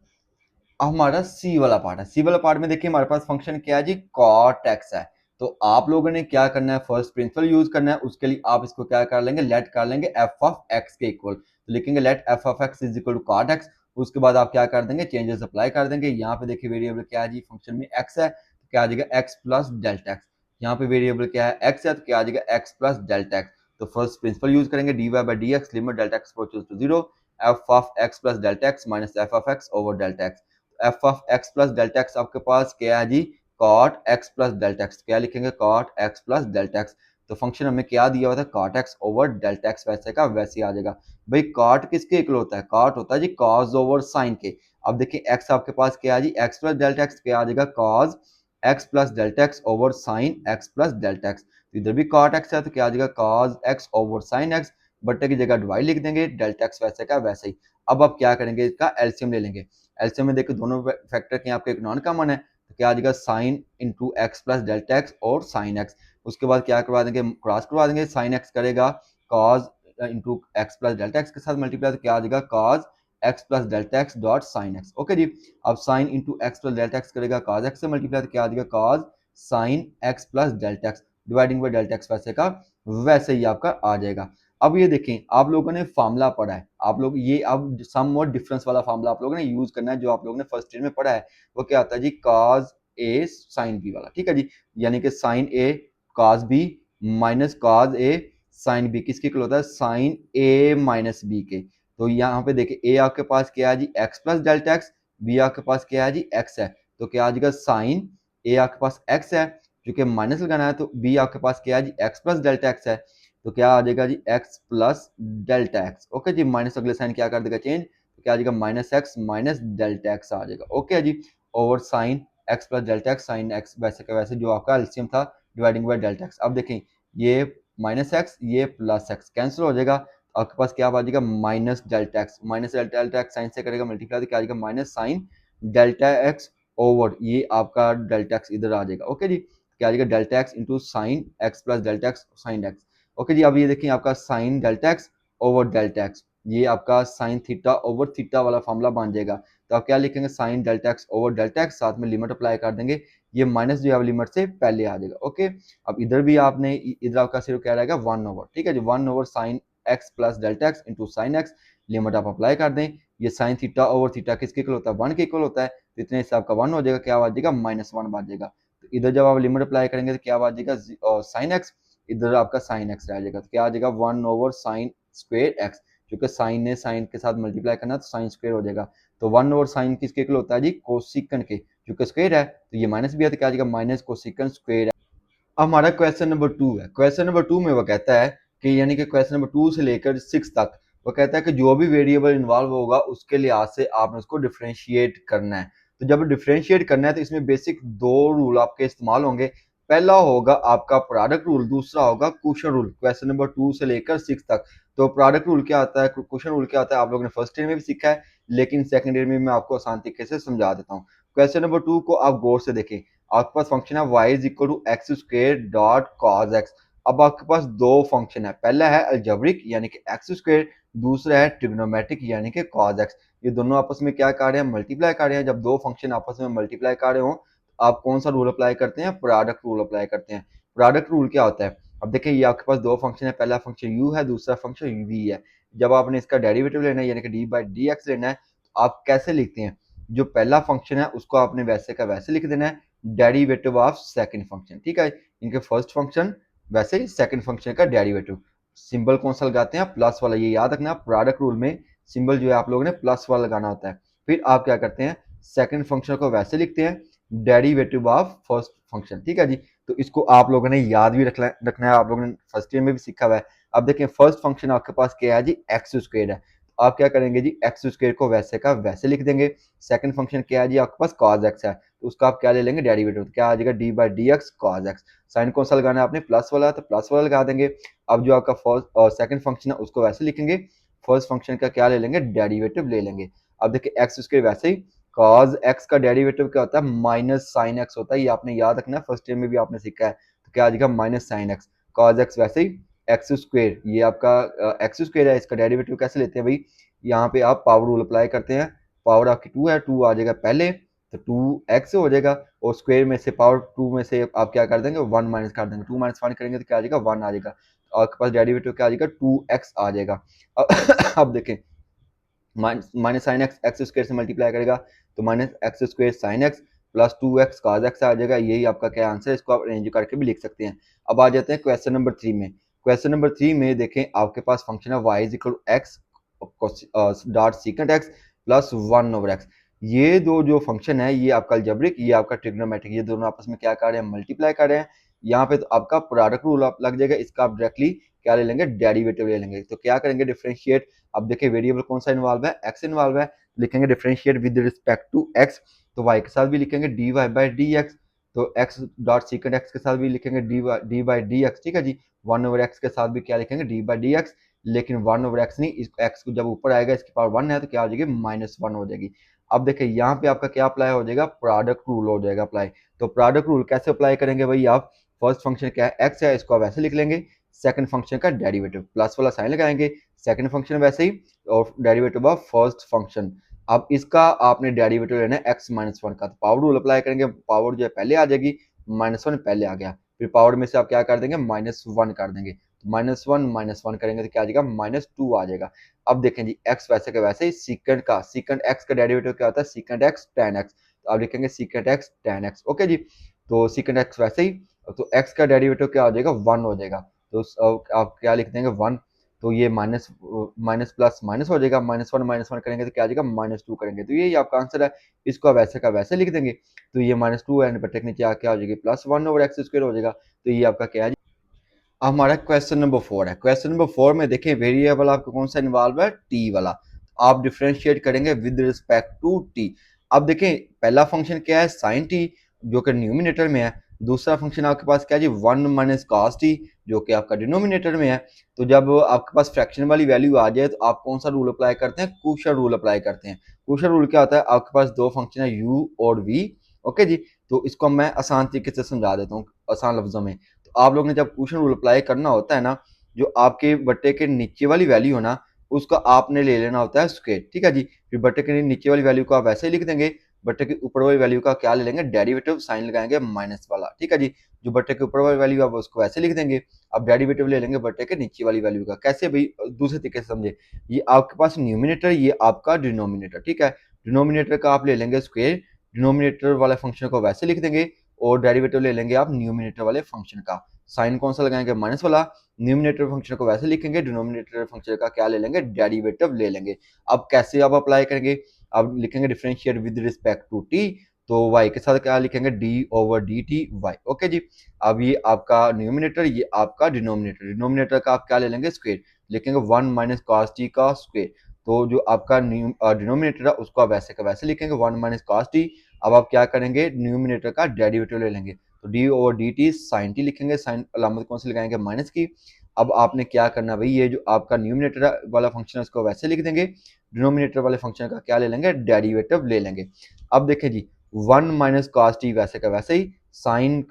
अब हमारा सी वाला पार्ट है। सी वाला पार्ट में देखिए हमारे पास फंक्शन क्या है जी, कॉट एक्स है। तो आप लोगों ने क्या करना है, फर्स्ट प्रिंसिपल यूज करना है। उसके लिए आप इसको क्या कर लेंगे, लेट कर लेंगे एफ ऑफ एक्स के इक्वल। तो लिखेंगे let f of x is equal to cot x. उसके बाद आप क्या कर देंगे, चेंजेस अप्लाई कर देंगे। यहाँ पे देखिए वेरिएबल क्या है जी, फंक्शन में एक्स है, तो क्या आ जाएगा एक्स प्लस डेल्टा एक्स। यहाँ पे वेरिएबल क्या है, एक्स है, तो क्या आ जाएगा एक्स प्लस डेल्टा एक्स। तो फर्स्ट प्रिंसिपल यूज करेंगे, d y by d x limit delta x approaches to 0 f of x plus delta x minus f of x over delta x. F of x plus delta x आपके पास क्या है जी, cot x plus delta x. क्या लिखेंगे, cot x plus delta x. तो function हमें क्या दिया हुआ था, cot x over delta x, वैसे का वैसे ही आ जाएगा। भाई कॉट किसके इक्वल होता है, कॉट होता है जी कॉज ओवर साइन के। अब देखिए एक्स आपके पास क्या है जी, एक्स प्लस डेल्टा एक्स, क्या आ जाएगा cos x plus delta x over sine x plus delta x. तो इधर भी कॉट एक्स है, तो क्या आ जाएगा cos x over sine x, बट्टे की जगह डिवाइड लिख देंगे, डेल्टा एक्स वैसे का वैसे ही। अब आप क्या करेंगे, इसका एलसीएम ले लेंगे। एलसीएम में देखिए दोनों फैक्टर के आपके एक नॉन कॉमन है, तो क्या आ जाएगा sine into x plus delta x और साइन एक्स। उसके बाद क्या करवा देंगे, क्रॉस करवा देंगे, साइन एक्स करेगा cos into x plus delta x के साथ मल्टीप्लाई, तो क्या आ जाएगा cos x plus delta x dot sine x. Okay जी। अब sine into x plus delta x करेगा कॉज एक्स से मल्टीप्लाई, तो क्या आ जाएगा cos sine x plus delta x dividing by delta x, वैसे का वैसे ही आपका आ जाएगा। अब ये देखें, आप लोगों ने फार्मूला पढ़ा है, आप लोग ये अब सम और डिफरेंस वाला फार्मूला आप लोगों ने यूज करना है, जो आप लोगों ने फर्स्ट ईयर में पढ़ा है। वो क्या आता है जी, cos a sin b वाला, ठीक है जी। यानी कि sin a cos b minus cos a sin b किसके इक्वल होता है, sin a माइनस b के। तो यहाँ पे देखिए a आपके पास क्या है जी, x plus delta x, b आपके पास क्या है जी, x है। तो क्या आ जाएगा sin a आपके पास x है, क्योंकि माइनस लगाना है, तो b आपके पास क्या है जी, x प्लस डेल्टा एक्स है। तो क्या आ जाएगा जी, x plus delta x. Okay जी, माइनस अगले साइन क्या कर देगा चेंज, तो क्या आ जाएगा minus x minus delta x आ जाएगा। ओके जी, over sine x plus delta x sine x, वैसे का वैसे जो आपका एलसीएम था डिवाइडिंग बाय डेल्टा एक्स। अब देखें ये माइनस एक्स ये प्लस एक्स कैंसिल हो जाएगा, तो आपके पास क्या आ जाएगा minus delta x, minus delta x sine से करेगा मल्टीप्लाई, तो क्या आ जाएगा minus sine delta x over ये आपका डेल्टा एक्स इधर आ जाएगा। ओके जी, क्या आ जाएगा delta x into sine x plus delta x sine x. Okay जी, अब ये देखिए आपका sine delta x over delta x, ये आपका साइन थीटा ओवर थीटा वाला फॉर्मूला बन जाएगा। तो आप क्या लिखेंगे, sine delta x over delta x, साथ में लिमिट अप्लाई कर देंगे, ये माइनस जो है लिमिट से पहले आ जाएगा। ओके, अब इधर भी आपने इधर आपका सिर्फ क्या रहेगा 1 ओवर, ठीक है जी, 1 over sine x plus delta x into sine x, limit आप अप्लाई कर दें। ये साइन थीटा ओवर थीटा किसके इक्वल होता है, 1 के इक्वल होता है, तो इतने से आपका 1 हो जाएगा, क्या आ जाएगा माइनस 1 बन जाएगा। तो इधर जब आप लिमिट अप्लाई करेंगे तो क्या आ जाएगा साइन एक्स, इधर आपका साइन एक्स रह जाएगा, तो क्या आ जाएगा 1 ओवर साइन स्क्वेयर एक्स, क्योंकि साइन ने साइन के साथ मल्टीप्लाई करना है तो साइन स्क्वेयर हो जाएगा। तो 1 ओवर साइन किसके इक्वल होता है जी, कोसिकन के, क्योंकि स्क्वेयर है तो ये माइनस भी है, तो क्या आ जाएगा माइनस कोसिकन स्क्वेयर। अब हमारा क्वेश्चन नंबर 2 है। क्वेश्चन नंबर 2 में वो कहता है कि यानी कि क्वेश्चन नंबर 2 से लेकर 6 तक वो कहता है कि जो भी वेरिएबल इन्वॉल्व होगा उसके लिहाज से आपने उसको डिफरेंशिएट करना है। तो जब डिफरेंशिएट करना है तो इसमें बेसिक दो रूल आपके इस्तेमाल होंगे। पहला होगा आपका प्रोडक्ट रूल, दूसरा होगा क्वोशंट रूल। क्वेश्चन नंबर 2 से लेकर 6 तक। तो प्रोडक्ट रूल क्या आता है, क्वोशंट रूल क्या आता है, आप लोगों ने फर्स्ट ईयर में भी सीखा है, लेकिन सेकंड ईयर में मैं आपको आसान तरीके से समझा देता हूँ। क्वेश्चन नंबर 2 को आप गौर से देखें। आपके पास फंक्शन है y is equal to x square dot cos x. अब आपके पास दो फंक्शन है, पहला है अलजेब्रिक यानी कि एक्स स्क्वेयर, दूसरा है ट्रिग्नोमेट्रिक यानी कि कॉज एक्स। ये दोनों आपस में क्या कर रहे हैं, मल्टीप्लाई कर रहे हैं। जब दो फंक्शन आपस में मल्टीप्लाई कर रहे हो तो आप कौन सा रूल अप्लाई करते हैं, प्रोडक्ट रूल अप्लाई करते हैं। प्रोडक्ट रूल क्या होता है, अब देखिए ये आपके पास दो फंक्शन है, पहला फंक्शन u है, दूसरा फंक्शन v है। जब आपने इसका डेरिवेटिव लेना है यानी कि डी बाई डी एक्स लेना है, तो आप कैसे लिखते हैं, जो पहला फंक्शन है उसको आपने वैसे का वैसे लिख देना है, डेरिवेटिव ऑफ सेकंड फंक्शन, ठीक है। इनके फर्स्ट फंक्शन वैसे ही सेकंड फंक्शन का डेरिवेटिव। सिंबल कौन सा लगाते हैं, प्लस वाला, ये याद रखना, प्रोडक्ट रूल में सिंबल जो है आप लोगों ने प्लस वाला लगाना होता है। फिर आप क्या करते हैं, सेकंड फंक्शन को वैसे लिखते हैं, डेरिवेटिव ऑफ फर्स्ट फंक्शन। ठीक है जी, तो इसको आप लोगों ने याद भी रखना है, आप लोगों ने फर्स्ट ईयर में भी सीखा हुआ है। अब देखें फर्स्ट फंक्शन आपके पास क्या है जी, एक्स स्क्वायर है, तो आप क्या करेंगे जी, एक्स स्क्वायर को वैसे का वैसे लिख देंगे। सेकंड फंक्शन क्या है जी, आपके पास कॉज एक्स है, तो उसका आप क्या ले लेंगे, डेरिवेटिव, तो क्या आ जाएगा, d by d x cos x. Sine कौन सा लगाना है आपने, प्लस वाला, तो प्लस वाला लगा देंगे। अब जो आपका फर्स्ट और सेकंड फंक्शन है उसको वैसे लिखेंगे, फर्स्ट फंक्शन का क्या ले लेंगे, डेरिवेटिव ले लेंगे। अब देखिए एक्स स्क्वायर वैसे ही, cos x का डेरिवेटिव क्या होता है, माइनस साइन एक्स होता है, ये आपने याद रखना है, फर्स्ट ईयर में भी आपने सीखा है। तो क्या आ जाएगा, minus sine x, cos x वैसे ही एक्स स्क्वायर, ये आपका एक्स स्क्वायर है, इसका डेरिवेटिव कैसे लेते हैं भाई, यहाँ पे आप पावर रूल अप्लाई करते हैं, पावर आपकी 2 है, 2 आ जाएगा पहले, तो 2x हो जाएगा, और स्क्वायर में से पावर 2 में से आप क्या कर देंगे, 1 माइनस कर देंगे, 2 माइनस 1 करेंगे तो क्या आ जाएगा, 1 आ जाएगा, तो आपके पास डेरिवेटिव क्या आ जाएगा, 2x आ जाएगा। अब देखें minus sine x x square से मल्टीप्लाई करेगा, तो minus x square sine x plus 2x cos x आ जाएगा, यही आपका क्या आंसर है, इसको आप अरेंज करके भी लिख सकते हैं। अब आ जाते हैं क्वेश्चन नंबर 3 में। क्वेश्चन नंबर 3 में देखें आपके पास फंक्शन है y is equal to x dot secant x plus 1/x। ये दो जो फंक्शन है, ये आपका अलजेब्रिक, ये आपका ट्रिग्नोमेट्रिक, ये दोनों आपस में क्या कर रहे हैं, मल्टीप्लाई कर रहे हैं। यहाँ पे तो आपका प्रोडक्ट रूल लग जाएगा, इसका आप डायरेक्टली क्या ले लेंगे, डेरिवेटिव ले लेंगे। तो क्या करेंगे, डिफरेंशिएट, अब देखिए वेरिएबल कौन सा इन्वॉल्व है, एक्स इन्वॉल्व है, लिखेंगे differentiate with respect to x, तो वाई के साथ भी लिखेंगे d y by d x, तो एक्स डॉट सीकेंट एक्स के साथ भी लिखेंगे डी बाई डी एक्स। ठीक है जी, 1/x के साथ भी क्या लिखेंगे, डी बाई डी एक्स, लेकिन 1/x नहीं, इस एक्स को जब ऊपर आएगा इसकी पावर 1 है तो क्या हो जाएगी, -1 हो जाएगी। अब देखिए यहाँ पे आपका क्या अप्लाई हो जाएगा, प्रोडक्ट रूल हो जाएगा अप्लाई। तो प्रोडक्ट रूल कैसे अप्लाई करेंगे भाई, आप फर्स्ट फंक्शन क्या है, एक्स है, इसको वैसे लिख लेंगे, सेकंड फंक्शन का डेरिवेटिव प्लस वाला साइन लगाएंगे, सेकंड फंक्शन वैसे ही, और डेरिवेटिव ऑफ फर्स्ट फंक्शन। अब इसका आपने डेरिवेटिव लेना है x-1 का, तो पावर रूल अप्लाई करेंगे, पावर जो है पहले आ जाएगी, -1 पहले आ गया, फिर पावर में से आप क्या कर देंगे, -1 कर देंगे, तो -1 करेंगे तो क्या आ जाएगा, -2 आ जाएगा। अब देखें जी x वैसे का वैसे ही, सीकेंट x का डेरिवेटिव क्या होता है, सीकेंट x tan x, तो आप लिखेंगे secant x tan x। Okay जी, तो सीकेंट x वैसे ही, तो x का डेरिवेटिव क्या हो जाएगा, 1 हो जाएगा, तो आप क्या लिख देंगे, 1, तो ये माइनस माइनस प्लस माइनस हो जाएगा, -1 करेंगे तो क्या आ जाएगा, -2 करेंगे, तो यही आपका आंसर है। इसको आप वैसे का वैसे लिख देंगे, तो ये -2 एंड बटे के नीचे क्या हो जाएगी, +1/x² हो जाएगा, तो ये आपका क्या है, हमारा क्वेश्चन नंबर 4 है। क्वेश्चन नंबर 4 में देखें वेरिएबल आपका कौन सा इन्वॉल्व है, टी वाला, आप डिफरेंशिएट करेंगे विद रिस्पेक्ट टू टी। अब देखें पहला फंक्शन क्या है, साइन टी, जो कि न्यूमिनेटर में है, दूसरा फंक्शन आपके पास क्या है जी, 1 माइनस कॉस टी, जो कि आपका डिनोमिनेटर में है। तो जब आपके पास फ्रैक्शन वाली वैल्यू आ जाए तो आप कौन सा रूल अप्लाई करते हैं, क्वोशर रूल अप्लाई करते हैं। क्वोशर रूल क्या होता है, आपके पास दो फंक्शन है u और v। ओके जी, तो इसको मैं आसान तरीके से समझा देता हूँ, आसान लफ्जों में। तो आप लोग ने जब क्वेश्चन रूल अप्लाई करना होता है ना, जो आपके बट्टे के नीचे वाली वैल्यू है ना, उसका आपने ले लेना होता है स्क्वायर। ठीक है जी, फिर बट्टे के नीचे वाली वैल्यू को आप वैसे ही लिख देंगे, बट्टे के ऊपर वाली वैल्यू का क्या ले लेंगे, डेरिवेटिव साइन लगाएंगे माइनस वाला। ठीक है जी, जो बट्टे के ऊपर वाली वैल्यू आप उसको वैसे लिख देंगे, अब डेरिवेटिव ले लेंगे बट्टे के नीचे वाली वैल्यू का। कैसे भाई, दूसरे तरीके से समझे, ये आपके पास न्यूमिनेटर, ये आपका डिनोमिनेटर। ठीक है, डिनोमिनेटर का आप ले लेंगे स्क्वायर, डिनोमिनेटर वाले फंक्शन को वैसे लिख देंगे, और डेरिवेटिव ले लेंगे आप न्यूमिनेटर वाले फंक्शन का। साइन कौन सा लगाएंगे, माइनस वाला, न्यूमिनेटर फंक्शन को वैसे लिखेंगे, डिनोमिनेटर फंक्शन का क्या ले लेंगे, डेरिवेटिव ले लेंगे। अब कैसे आप अप्लाई करेंगे, अब लिखेंगे differentiate with respect to t, तो y के साथ क्या लिखेंगे, d/dt y। ओके जी, अब ये आपका न्यूमिनेटर, ये आपका डिनोमिनेटर, डिनोमिनेटर का आप क्या ले लेंगे, स्क्वायर, लिखेंगे 1 माइनस कॉस टी का स्क्वायर। तो जो आपका डिनोमिनेटर है उसको आप वैसे का वैसे लिखेंगे, 1 माइनस कॉस टी। अब आप क्या करेंगे, न्यूमिनेटर का डेरिवेटिव ले लेंगे, तो d/dt साइन टी लिखेंगे, साइन अलामत कौन सी लगाएंगे, माइनस की। अब आपने क्या करना भाई, ये जो आपका न्यूमिनेटर वाला फंक्शन है उसको वैसे लिख देंगे, डिनोमिनेटर वाले फंक्शन का क्या ले लेंगे, डेरिवेटिव ले लेंगे। अब देखें जी, 1 माइनस कॉस टी वैसे का वैसे ही, साइन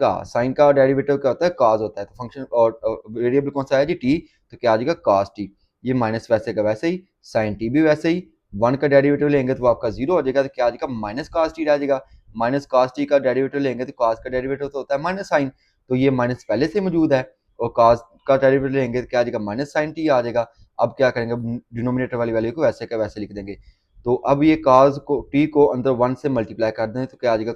का डेरिवेटिव क्या होता है, कॉस होता है, तो फंक्शन और वेरिएबल कौन सा है जी, टी, तो क्या आ जाएगा, कॉस टी। ये माइनस वैसे का वैसे ही, साइन टी भी वैसे ही, 1 का डेरिवेटिव लेंगे तो वो आपका 0 हो जाएगा, तो क्या आ जाएगा, माइनस कॉस टी रह जाएगा। माइनस कॉस टी का डेरिवेटिव लेंगे तो कॉस का डेरिवेटिव तो होता है माइनस साइन, तो ये माइनस पहले से मौजूद है, और कॉस का डेरिवेटिव लेंगे तो क्या आ जाएगा, माइनस साइन टी आ जाएगा। अब क्या करेंगे, डिनोमिनेटर वाली वैल्यू को वैसे का वैसे लिख देंगे। तो अब ये cos को टी को अंदर 1 से मल्टीप्लाई कर दें तो क्या आ जाएगा,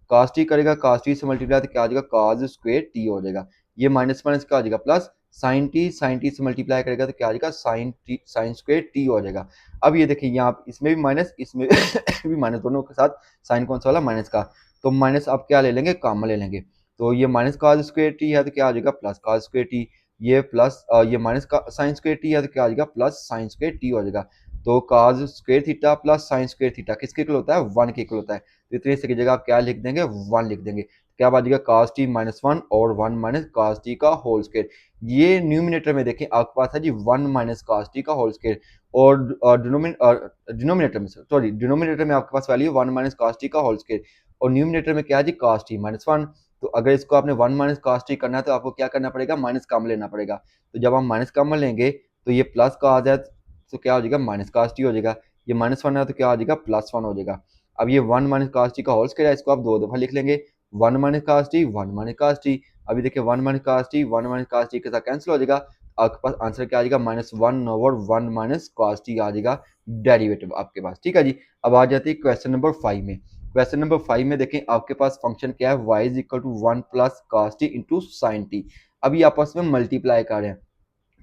cos टी करेगा, cos टी से मल्टीप्लाई तो क्या आ जाएगा, cos स्क्वायर टी हो जाएगा। ये माइनस माइनस क्या आ जाएगा, प्लस, साइन टी से मल्टीप्लाई करेगा तो क्या आ जाएगा, साइन स्क्वायर टी हो जाएगा। अब ये देखिए यहाँ इसमें भी माइनस, इसमें भी माइनस, दोनों के साथ साइन कौन सा वाला, माइनस का। तो माइनस आप क्या ले लेंगे, कॉमन ले लेंगे। तो ये माइनस कॉस स्क्वायर टी है तो क्या आ जाएगा, प्लस कॉस स्क्वायर टी। ये प्लस ये माइनस का साइन स्क्वायर टी है तो क्या आ जाएगा, प्लस साइन स्क्वायर टी हो जाएगा। तो cos square theta plus sine square theta किसके इक्वल होता है, 1 के इक्वल होता है। तो इतने से की जगह आप क्या लिख देंगे, 1 लिख देंगे। क्या आ जाएगा, cos t माइनस 1 और 1 माइनस cos t का होल स्क्वायर। ये न्यूमिनेटर में देखें आपके पास है जी 1 माइनस cos t का होल स्क्वायर, और डिनोमिनेटर में, सॉरी डिनोमिनेटर में आपके पास वैल्यू 1 माइनस cos t का होल स्क्वायर, और न्यूमिनेटर में क्या है जी cos t माइनस 1। तो अगर इसको आपने 1 माइनस cos t करना है तो आपको क्या करना पड़ेगा, माइनस कॉमन लेना पड़ेगा। तो जब हम माइनस कॉमन लेंगे तो ये प्लस का आ जाए तो क्या हो जाएगा, माइनस cos t हो जाएगा। ये माइनस 1 है तो क्या आ जाएगा, प्लस 1 हो जाएगा। अब ये 1 माइनस cos t का होल स्क्वायर है, इसको आप दो दफा लिख लेंगे, 1 minus cos t 1 minus cos t। अभी देखिए 1 minus cos t 1 minus cos t के साथ कैंसिल हो जाएगा, आपके पास आंसर क्या आ जाएगा, minus 1 over 1 minus cos t आ जाएगा डेरिवेटिव आपके पास। ठीक है जी। अब आ जाती है क्वेश्चन नंबर 5 में। क्वेश्चन नंबर 5 में देखें आपके पास फंक्शन क्या है, y is equal to 1 plus cos t into sine t. अभी आपस में मल्टीप्लाई कर रहे हैं।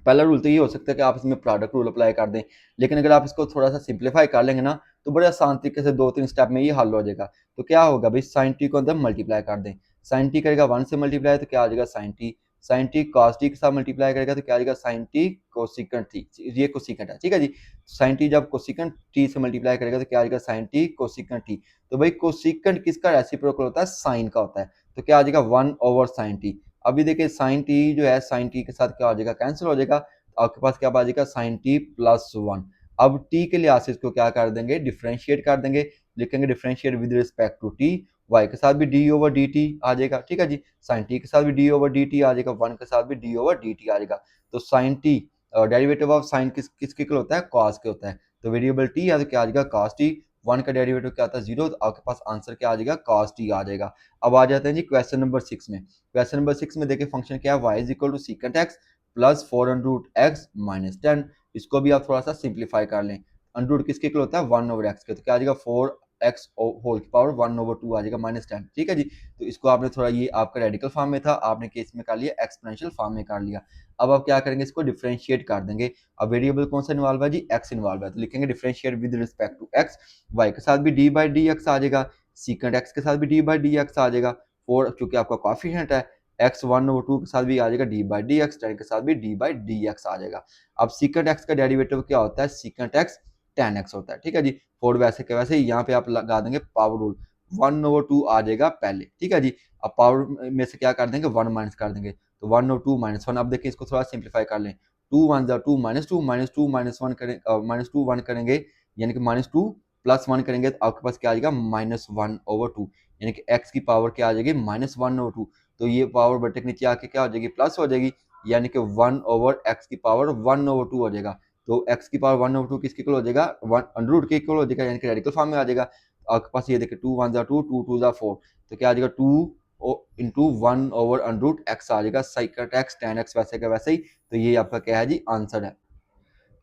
पहला रूल तो ये हो सकता है कि आप इसमें प्रोडक्ट रूल अप्लाई कर दें, लेकिन अगर आप इसको थोड़ा सा सिंप्लीफाई कर लेंगे ना तो बड़े आसान तरीके से 2-3 स्टेप में ये हल हो जाएगा। तो क्या होगा भाई, साइन टी को अंदर मल्टीप्लाई कर दें, साइन टी करेगा 1 से मल्टीप्लाई तो क्या आ जाएगा साइन टी कॉस टी के साथ मल्टीप्लाई करेगा तो क्या आ जाएगा, साइन टी कोसिकेंट टी। ये कोसिकेंट है, ठीक है जी। साइन टी जब कोसिकेंट टी से मल्टीप्लाई करेगा तो क्या आ जाएगा, साइन टी कोसिकेंट टी। तो भाई कोसिकेंट किसका रेसिप्रोकल होता है, साइन का होता है। तो क्या आ जाएगा, 1 ओवर साइन टी। अभी देखिए साइन टी जो है, साइन टी के साथ क्या हो जाएगा, कैंसिल हो जाएगा। आपके पास क्या आ जाएगा, साइन टी प्लस 1। अब टी के लिहाज से इसको क्या कर देंगे, डिफरेंशिएट कर देंगे, लिखेंगे differentiate with respect to t. Y के साथ भी डी ओवर डी टी आ जाएगा, ठीक है जी। साइन टी के साथ भी डी ओवर डी टी आ जाएगा, 1 के साथ भी डी ओवर डी टी आ जाएगा। तो sine t derivative of sine किसके इक्वल होता है, कॉस के होता है। तो वेरिएबल टी है तो क्या आ जाएगा, कॉस टी। 1 का डेरिवेटिव क्या आता है, 0, तो आपके पास आंसर क्या आ जाएगा, कॉस टी आ जाएगा। अब आ जाते हैं जी क्वेश्चन नंबर 6 में। क्वेश्चन नंबर 6 में देखिए फंक्शन क्या है, y is equal to secant x plus 4 under root x minus 10। इसको भी आप थोड़ा सा सिंप्लीफाई कर लें। अंडर रूट किसके इक्वल होता है, 1 ओवर एक्स के। तो क्या आ जाएगा, 4x होल की पावर 1 ओवर 2 आ जाएगा माइनस 10। ठीक है जी। तो इसको आपने थोड़ा, ये आपका रेडिकल फॉर्म में था, आपने केस में कर लिया, एक्सपोनेंशियल फॉर्म में कर लिया। अब आप क्या करेंगे, इसको डिफरेंशिएट कर देंगे। अब वेरिएबल कौन सा इन्वॉल्व है जी, एक्स इन्वॉल्व है, तो लिखेंगे differentiate with respect to x. Y के साथ भी डी बाई डी एक्स आ जाएगा, सीकेंट एक्स के साथ भी डी बाई डी एक्स आ जाएगा। 4 चूंकि आपका कॉफिशिएंट है, एक्स 1 ओवर 2 के साथ भी आ जाएगा d by d x, ten के साथ भी डी बाई डी एक्स आ जाएगा। अब सीकेंट एक्स का डेरिवेटिव क्या होता है, सीकेंट एक्स टेन एक्स होता है, ठीक है जी। 4 वैसे के वैसे यहाँ पे आप लगा देंगे पावर रूल, 1 ओवर 2 आ जाएगा पहले, ठीक है जी। अब पावर में से क्या कर देंगे, 1 माइनस कर देंगे, तो 1 ओवर 2 माइनस 1। अब देखिए इसको थोड़ा सिंप्लीफाई कर लें, 2 1 2 माइनस 2 माइनस 2 माइनस 1 करें, माइनस 2 1 करेंगे, यानी कि माइनस 2 प्लस 1 करेंगे तो आपके पास क्या आ जाएगा, माइनस 1 ओवर 2, यानी कि x की पावर क्या आ जाएगी, माइनस 1 ओवर 2। तो ये पावर बटे के नीचे आके क्या हो जाएगी, प्लस हो जाएगी, यानी कि 1 ओवर x की पावर 1 ओवर 2 हो जाएगा। तो x की पावर 1 ओवर 2 किसके इक्वल हो जाएगा, 1 अंडर रूट के इक्वल हो जाएगा, यानी कि रेडिकल फॉर्म में आ जाएगा। आपके पास ये देखिए 2 1 2 2 2 4, तो क्या आ जाएगा 2 into 1 over under root x आ जाएगा, साइकेंट एक्स टेन एक्स वैसे का वैसे ही। तो ये आपका क्या है जी, आंसर है।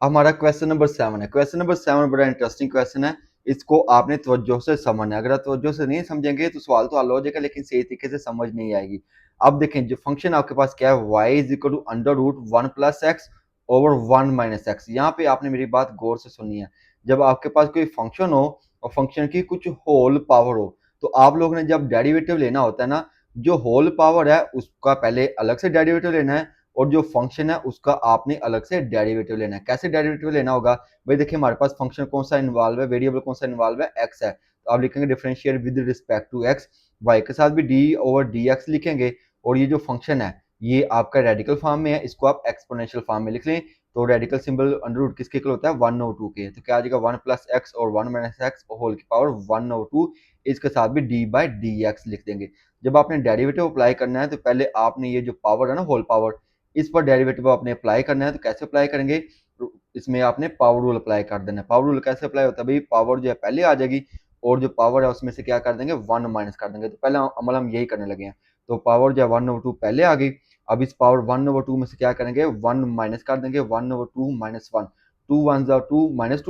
हमारा क्वेश्चन नंबर 7 है। क्वेश्चन नंबर 7 बड़ा इंटरेस्टिंग क्वेश्चन है, इसको आपने तवज्जो से समझना है। अगर आप तवज्जो से नहीं समझेंगे तो सवाल तो हल हो जाएगा लेकिन सही तरीके से समझ नहीं आएगी। अब देखें जो फंक्शन आपके पास क्या है, y is equal to under root 1 plus x over 1 minus x. यहाँ पे आपने मेरी बात गौर से सुननी है। जब आपके पास कोई फंक्शन हो और फंक्शन की कुछ होल पावर हो, तो आप लोगों ने जब डेरिवेटिव लेना होता है ना, जो होल पावर है उसका पहले अलग से डेरिवेटिव लेना है, और जो फंक्शन है उसका आपने अलग से डेरिवेटिव लेना है। कैसे डेरिवेटिव लेना होगा भाई, देखिए हमारे पास फंक्शन कौन सा इन्वॉल्व है, वेरिएबल कौन सा इन्वॉल्व है, एक्स है, तो आप लिखेंगे differentiate with respect to x. Y के साथ भी डी ओवर डी एक्स लिखेंगे, और ये जो फंक्शन है ये आपका रेडिकल फॉर्म में है, इसको आप एक्सपोनेंशियल फॉर्म में लिख लें। तो रेडिकल सिंबल अंडर रूट किसके इक्वल होता है, 1 ओवर 2 के। तो क्या आ जाएगा, 1 प्लस एक्स और 1 माइनस एक्स होल की पावर 1 ओवर 2, इसके साथ भी डी बाई डी एक्स लिख देंगे। जब आपने डेरिवेटिव अप्लाई करना है तो पहले आपने ये जो पावर है ना, होल पावर, इस पर डेरिवेटिव आपने अप्लाई करना है। तो कैसे अप्लाई करेंगे, इसमें आपने पावर रूल अप्लाई कर देना है। पावर रूल कैसे अप्लाई होता है भाई, पावर जो है पहले आ जाएगी, और जो पावर है उसमें से क्या कर देंगे, 1 माइनस कर देंगे। तो पहले अमल हम यही करने लगे हैं। तो पावर जो है 1 ओवर 2 पहले आ गई। अब इस पावर 1 ओवर 2 में से क्या करेंगे, 1 माइनस कर देंगे, 1 ओवर 2 माइनस 1, 2 1 2 माइनस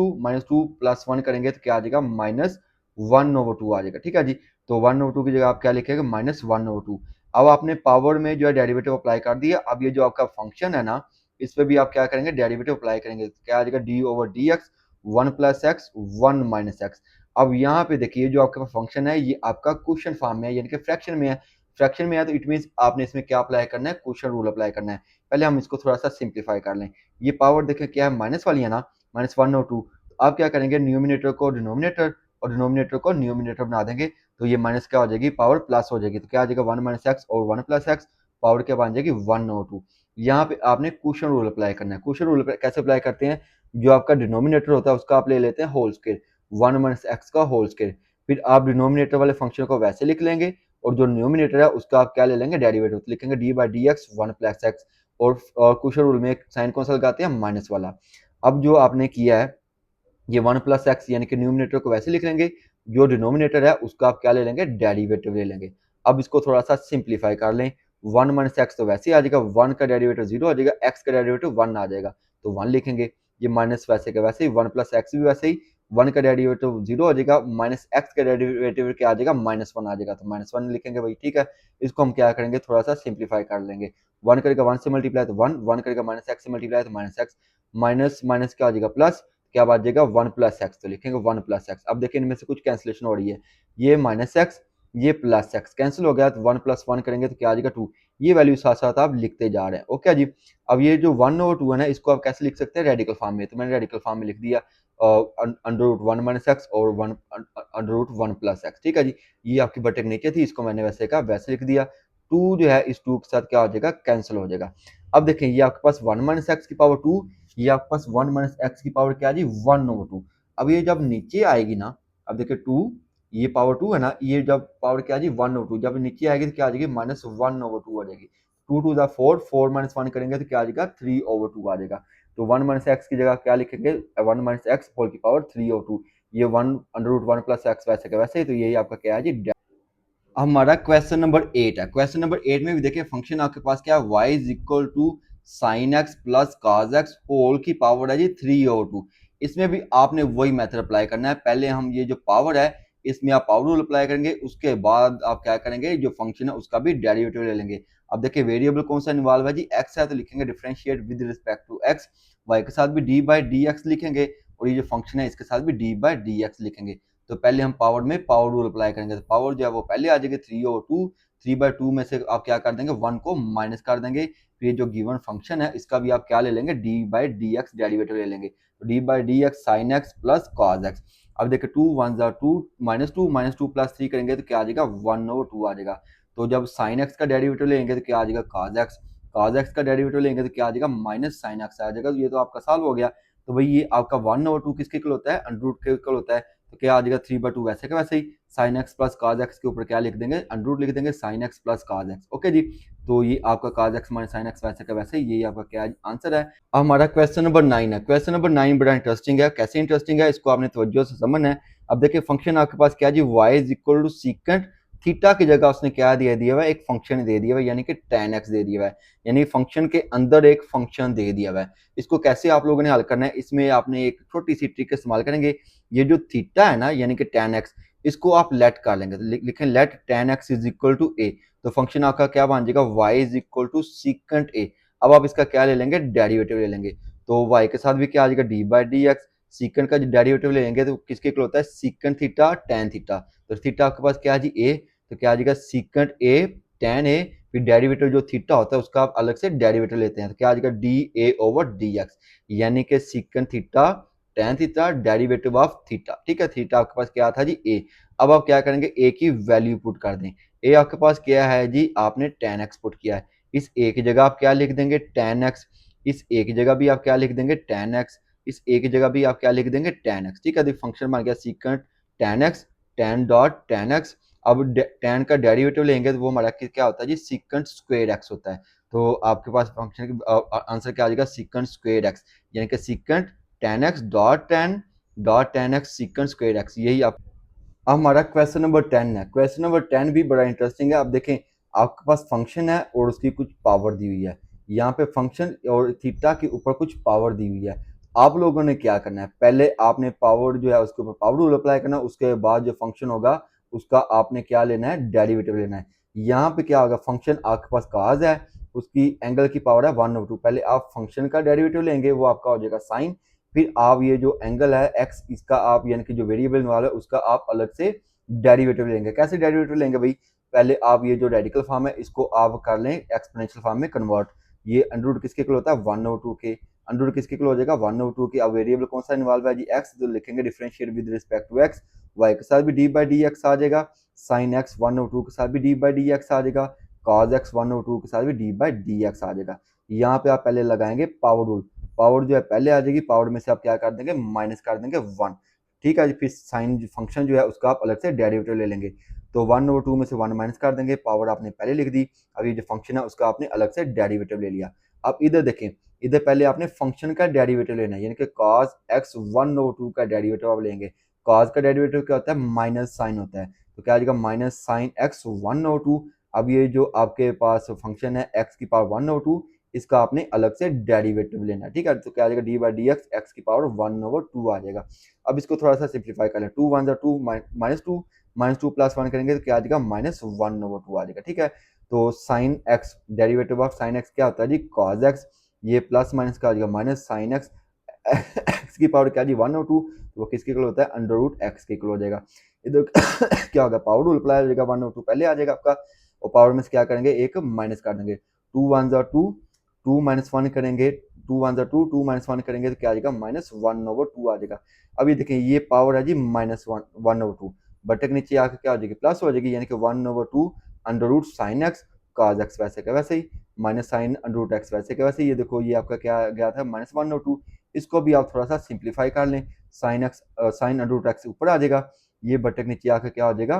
2 प्लस 1 करेंगे तो क्या आ जाएगा, माइनस 1 ओवर 2 आ जाएगा, ठीक है जी। तो 1 ओवर 2 की जगह आप क्या लिखेंगे, माइनस 1 ओवर 2। अब आपने पावर में जो है डेरिवेटिव अप्लाई कर दिया। अब ये जो आपका फंक्शन है ना, इस पे भी आप क्या करेंगे, डेरिवेटिव अप्लाई करेंगे। तो क्या आ जाएगा, d over d x, one plus x, one minus x. अब यहाँ पे देखिए जो आपके पास फंक्शन है ये आपका क्वेश्चन फॉर्म में है, यानी कि फ्रैक्शन में है। फ्रैक्शन में है तो इट मीन्स आपने इसमें क्या अप्लाई करना है, क्वेश्चन रूल अप्लाई करना है। पहले हम इसको थोड़ा सा सिंप्लीफाई कर लें। ये पावर देखें क्या है, माइनस वाली है ना, माइनस वन और टू। तो आप क्या करेंगे, न्यूमिनेटर को डिनोमिनेटर और डिनोमिनेटर को न्यूमिनेटर बना देंगे। तो ये माइनस क्या हो जाएगी, पावर प्लस हो जाएगी। तो क्या आ जाएगा, वन माइनस एक्स और वन प्लस एक्स, पावर क्या बन जाएगी, वन और टू। यहाँ पे आपने क्वेश्चन रूल अप्लाई करना है। क्वेश्चन रूल कैसे अप्लाई करते हैं, जो आपका डिनोमिनेटर होता है उसका आप ले लेते हैं whole square, one minus x का होल स्क्वायर। फिर आप डिनोमिनेटर वाले फंक्शन को वैसे लिख लेंगे, और जो न्यूमिनेटर है उसका आप क्या ले लेंगे, डेरिवेटिव। तो लिखेंगे d by d x one plus x, और क्वेश्चन रूल में एक साइन कौन सा लगाते हैं, माइनस वाला। अब जो आपने किया है, ये वन प्लस एक्स यानी कि न्यूमिनेटर को वैसे लिख लेंगे, जो डिनोमिनेटर है उसका आप क्या ले लेंगे, डेरिवेटिव ले लेंगे। अब इसको थोड़ा सा सिंप्लीफाई कर लें। वन माइनस एक्स तो वैसे ही आ जाएगा, वन का डेरिवेटिव जीरो आ जाएगा, एक्स का डेरिवेटिव वन आ जाएगा, तो वन लिखेंगे। ये माइनस वैसे का वैसे ही, वन प्लस एक्स भी वैसे ही, वन का डेरिवेटिव जीरो आ जाएगा, माइनस एक्स का डेरिवेटिव क्या आ जाएगा, माइनस वन आ जाएगा, तो माइनस वन लिखेंगे भाई, ठीक है। इसको हम क्या करेंगे, थोड़ा सा सिंप्लीफाई कर लेंगे। वन करेगा वन से मल्टीप्लाई तो वन, वन करेगा माइनस एक्स से मल्टीप्लाई तो माइनस एक्स, माइनस माइनस क्या आ जाएगा, प्लस, क्या आ जाएगा, वन प्लस एक्स, तो लिखेंगे वन प्लस एक्स। अब देखिए इनमें से कुछ कैंसिलेशन हो रही है, ये माइनस एक्स, ये प्लस एक्स कैंसिल हो गया, तो वन प्लस वन करेंगे तो क्या आ जाएगा, टू। ये वैल्यू साथ साथ आप लिखते जा रहे हैं, ओके जी। अब ये जो वन और टू है ना, इसको आप कैसे लिख सकते हैं, रेडिकल फॉर्म में। तो मैंने रेडिकल फॉर्म में लिख दिया, under root one minus x और one under root one plus x, ठीक है जी। ये आपकी बटे के नीचे थी, इसको मैंने वैसे का वैसे लिख दिया। टू जो है इस टू के साथ क्या हो जाएगा, कैंसिल हो जाएगा। अब देखें ये आपके पास वन माइनस एक्स की पावर टू, ये आपके पास वन माइनस एक्स की पावर क्या जी, वन ओवर टू। अब ये जब नीचे आएगी ना, अब देखिए टू, ये पावर टू है ना, ये जब पावर क्या जी, वन ओवर टू, जब नीचे आएगी तो क्या आ जाएगी, माइनस वन ओवर टू आ जाएगी। Two to the four, four minus one करेंगे तो क्या आ जाएगा, थ्री ओवर टू आ जाएगा। तो वन माइनस एक्स की जगह क्या लिखेंगे, वन माइनस एक्स होल की पावर थ्री ओवर टू। ये one under root one plus x वैसे का वैसे ही, तो यही आपका क्या है जी। हमारा क्वेश्चन नंबर 8 है। क्वेश्चन नंबर 8 में भी देखिए फंक्शन आपके पास क्या है, y is equal to sine x plus cos x whole की पावर है जी थ्री ओवर टू। इसमें भी आपने वही मेथड अप्लाई करना है। पहले हम ये जो पावर है इसमें आप पावर रूल अप्लाई करेंगे, उसके बाद आप क्या करेंगे, जो फंक्शन है उसका भी डेरिवेटिव ले लेंगे। अब देखिए वेरिएबल कौन सा इन्वॉल्व है जी, एक्स है, तो लिखेंगे differentiate with respect to x. Y के साथ भी डी बाई डी एक्स लिखेंगे, और ये जो फंक्शन है इसके साथ भी डी बाई डी एक्स लिखेंगे। तो पहले हम पावर में पावर रूल अप्लाई करेंगे, तो पावर जो है वो पहले आ जाएगी three over two. Three by two में से आप क्या कर देंगे, वन को माइनस कर देंगे। फिर ये जो गिवन फंक्शन है इसका भी आप क्या ले लेंगे, d by d x derivative ले लेंगे। तो d by d x sine x plus cos x. अब देखिए टू वन जार two, minus two plus three करेंगे तो क्या आ जाएगा, वन ओवर टू आ जाएगा। तो जब साइन एक्स का डेरिवेटिव लेंगे तो क्या आ जाएगा, कॉस एक्स। कॉस एक्स का डेरिवेटिव लेंगे तो क्या आ जाएगा, माइनस साइन एक्स आ जाएगा। तो ये तो आपका सॉल्व हो गया। तो भाई ये आपका वन ओवर टू किसके इक्वल होता है, अंडर रूट के इक्वल होता है। तो क्या आ जाएगा, थ्री बाई टू वैसे का वैसे ही, sine x plus cos x के ऊपर क्या लिख देंगे, अंडर रूट लिख देंगे sine x plus cos x, okay जी। तो ये आपका cos x minus sine x वैसे का वैसे ही, ये आपका क्या आंसर है। अब हमारा क्वेश्चन नंबर 9 है। क्वेश्चन नंबर 9 बड़ा इंटरेस्टिंग है। कैसे इंटरेस्टिंग है, इसको आपने तवज्जो से समझना है। अब देखिए फंक्शन आपके पास क्या जी, y is equal to secant theta की जगह उसने क्या दिया हुआ है, एक फंक्शन दे दिया हुआ है, यानी कि tan x दे दिया हुआ है। यानी फंक्शन के अंदर एक फंक्शन दे दिया हुआ है। इसको कैसे आप लोगों ने हल करना है, इसमें आपने एक छोटी सी ट्रिक इस्तेमाल करेंगे। ये जो थीटा है ना, यानी कि tan x, इसको आप लेट कर लेंगे। तो लिखें let tan x is equal to a। तो फंक्शन आपका क्या बन जाएगा, y is equal to secant a। अब आप इसका क्या ले लेंगे, डेरिवेटिव ले लेंगे। तो y के साथ भी क्या आ जाएगा, d by d x. Secant का डेरिवेटिव ले लेंगे तो किसके इक्वल होता है, सीकेंट थीटा tan थीटा। तो थीटा आपके पास क्या है जी, a। तो क्या आ जाएगा, सीकेंट a tan a। फिर डेरिवेटिव जो थीटा होता है उसका आप अलग से डेरिवेटिव लेते हैं, तो क्या आ जाएगा, D A over d x, यानी कि secant theta tan theta derivative of theta, ठीक है। थीटा आपके पास क्या था जी, a। अब आप क्या करेंगे, a की वैल्यू पुट कर दें। a आपके पास क्या है जी, आपने tan x पुट किया है। इस a की जगह आप क्या लिख देंगे, tan x। इस a की जगह भी आप क्या लिख देंगे, tan x। इस a की जगह भी आप क्या लिख देंगे, tan x, ठीक है। फंक्शन बन गया secant tan x, tan dot tan x। अब tan का डेरिवेटिव लेंगे तो वो हमारा क्या होता है जी, सीकेंट स्क्वायर x होता है। तो आपके पास फंक्शन आंसर क्या आ जाएगा, सीकेंट स्क्वायर x, यानी कि secant tan x dot tan x secant square x, यही आप। अब हमारा क्वेश्चन नंबर 10 है। क्वेश्चन नंबर 10 भी बड़ा इंटरेस्टिंग है। अब देखें आपके पास फंक्शन है और उसकी कुछ पावर दी हुई है। यहाँ पे फंक्शन और थीटा के ऊपर कुछ पावर दी हुई है। आप लोगों ने क्या करना है, पहले आपने पावर जो है उसके ऊपर पावर रूल अप्लाई करना है, उसके बाद जो फंक्शन होगा उसका आपने क्या लेना है, डेरिवेटिव लेना है। यहाँ पे क्या होगा, फंक्शन आपके पास काज है, उसकी एंगल की पावर है 1/2। पहले आप फंक्शन का डेरिवेटिव लेंगे, वो आपका हो जाएगा साइन, फिर आप ये जो एंगल है एक्स, इसका आप यानी कि जो वेरिएबल वाला है उसका आप अलग से डेरिवेटिव लेंगे। कैसे डेरिवेटिव लेंगे भाई, पहले आप ये जो रेडिकल फॉर्म है इसको आप कर लें एक्सपोनेंशियल फॉर्म में कन्वर्ट। ये अंडर रूट किसके इक्वल होता है, 1/2 के। अंडर रूट किसके इक्वल हो जाएगा, 1/2 के। अब वेरिएबल कौन सा इन्वॉल्व है जी, एक्स, तो लिखेंगे differentiate with respect to x. Y के साथ भी डी बाई डी एक्स आ जाएगा, साइन एक्स 1/2 के साथ भी डी बाई डी एक्स आ जाएगा, कॉज एक्स 1/2 के साथ भी डी बाई डी एक्स आ जाएगा। यहाँ पे आप पहले लगाएंगे पावर रूल, पावर जो है पहले आ जाएगी, पावर में से आप क्या कर देंगे, माइनस कर देंगे 1। ठीक है जी, फिर साइन फंक्शन जो है उसका आप अलग से डेरिवेटिव ले लेंगे, तो 1/2 में से 1 माइनस कर देंगे, पावर आपने पहले लिख दी। अब ये जो फंक्शन है उसका आपने अलग से डेरिवेटिव ले लिया। अब इधर देखें, इधर पहले आपने फंक्शन का डेरिवेटिव लेना है, यानी कि cos x 1/2 का डेरिवेटिव आप लेंगे। cos का डेरिवेटिव क्या होता है, माइनस साइन होता है, तो क्या आ जाएगा माइनस साइन x 1/2। अब ये जो आपके पास फंक्शन है x की पावर 1/2, इसका आपने अलग से डेरिवेटिव लेना है। ठीक है, तो क्या आ जाएगा d by d x, x की पावर 1/2 आ जाएगा। अब इसको थोड़ा सा सिंप्लीफाई कर लें, 2 1 2 -2, -2 +1 करेंगे तो क्या आ जाएगा -1/2 आ जाएगा। ठीक है, तो sine x, derivative of sine x क्या होता है जी, कॉज एक्स, ये प्लस माइनस का आ जाएगा माइनस साइन एक्स, एक्स की पावर क्या जी 1/2, तो वो किसके इक्वल होता है, अंडर रूट एक्स के इक्वल हो जाएगा। इधर क्या होगा, पावर रूल अप्लाई हो जाएगा, 1/2 पहले आ जाएगा आपका, और पावर में से क्या करेंगे, एक माइनस कर देंगे, 2 1 2, 2 -1 करेंगे, 2 1 2, 2 -1 करेंगे तो क्या आ जाएगा -1/2 आ जाएगा। अब ये देखें, ये पावर है जी -1/2, बटे के नीचे आके क्या हो जाएगी, प्लस हो जाएगी, यानी कि 1/2 under root sine x cos x, वैसे का वैसे ही, minus sine under root x वैसे का वैसे ही। ये देखो ये आपका क्या गया था -1/2, इसको भी आप थोड़ा सा सिंप्लीफाई कर लें, sine x, sine under root x ऊपर आ जाएगा, ये बटे के नीचे आकर क्या हो जाएगा,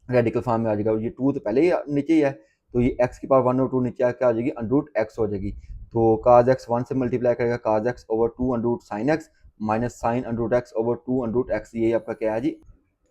रेडिकल फॉर्म में आ जाएगा। ये 2 तो पहले ही नीचे ही है, तो ये एक्स की पावर 1/2 नीचे आकर क्या आ जाएगी, अंडर रूट एक्स हो जाएगी। तो काज एक्स 1 से मल्टीप्लाई करेगा, cos x over 2 under root sine x minus sine under root x over 2 under root x, ये आपका क्या है जी।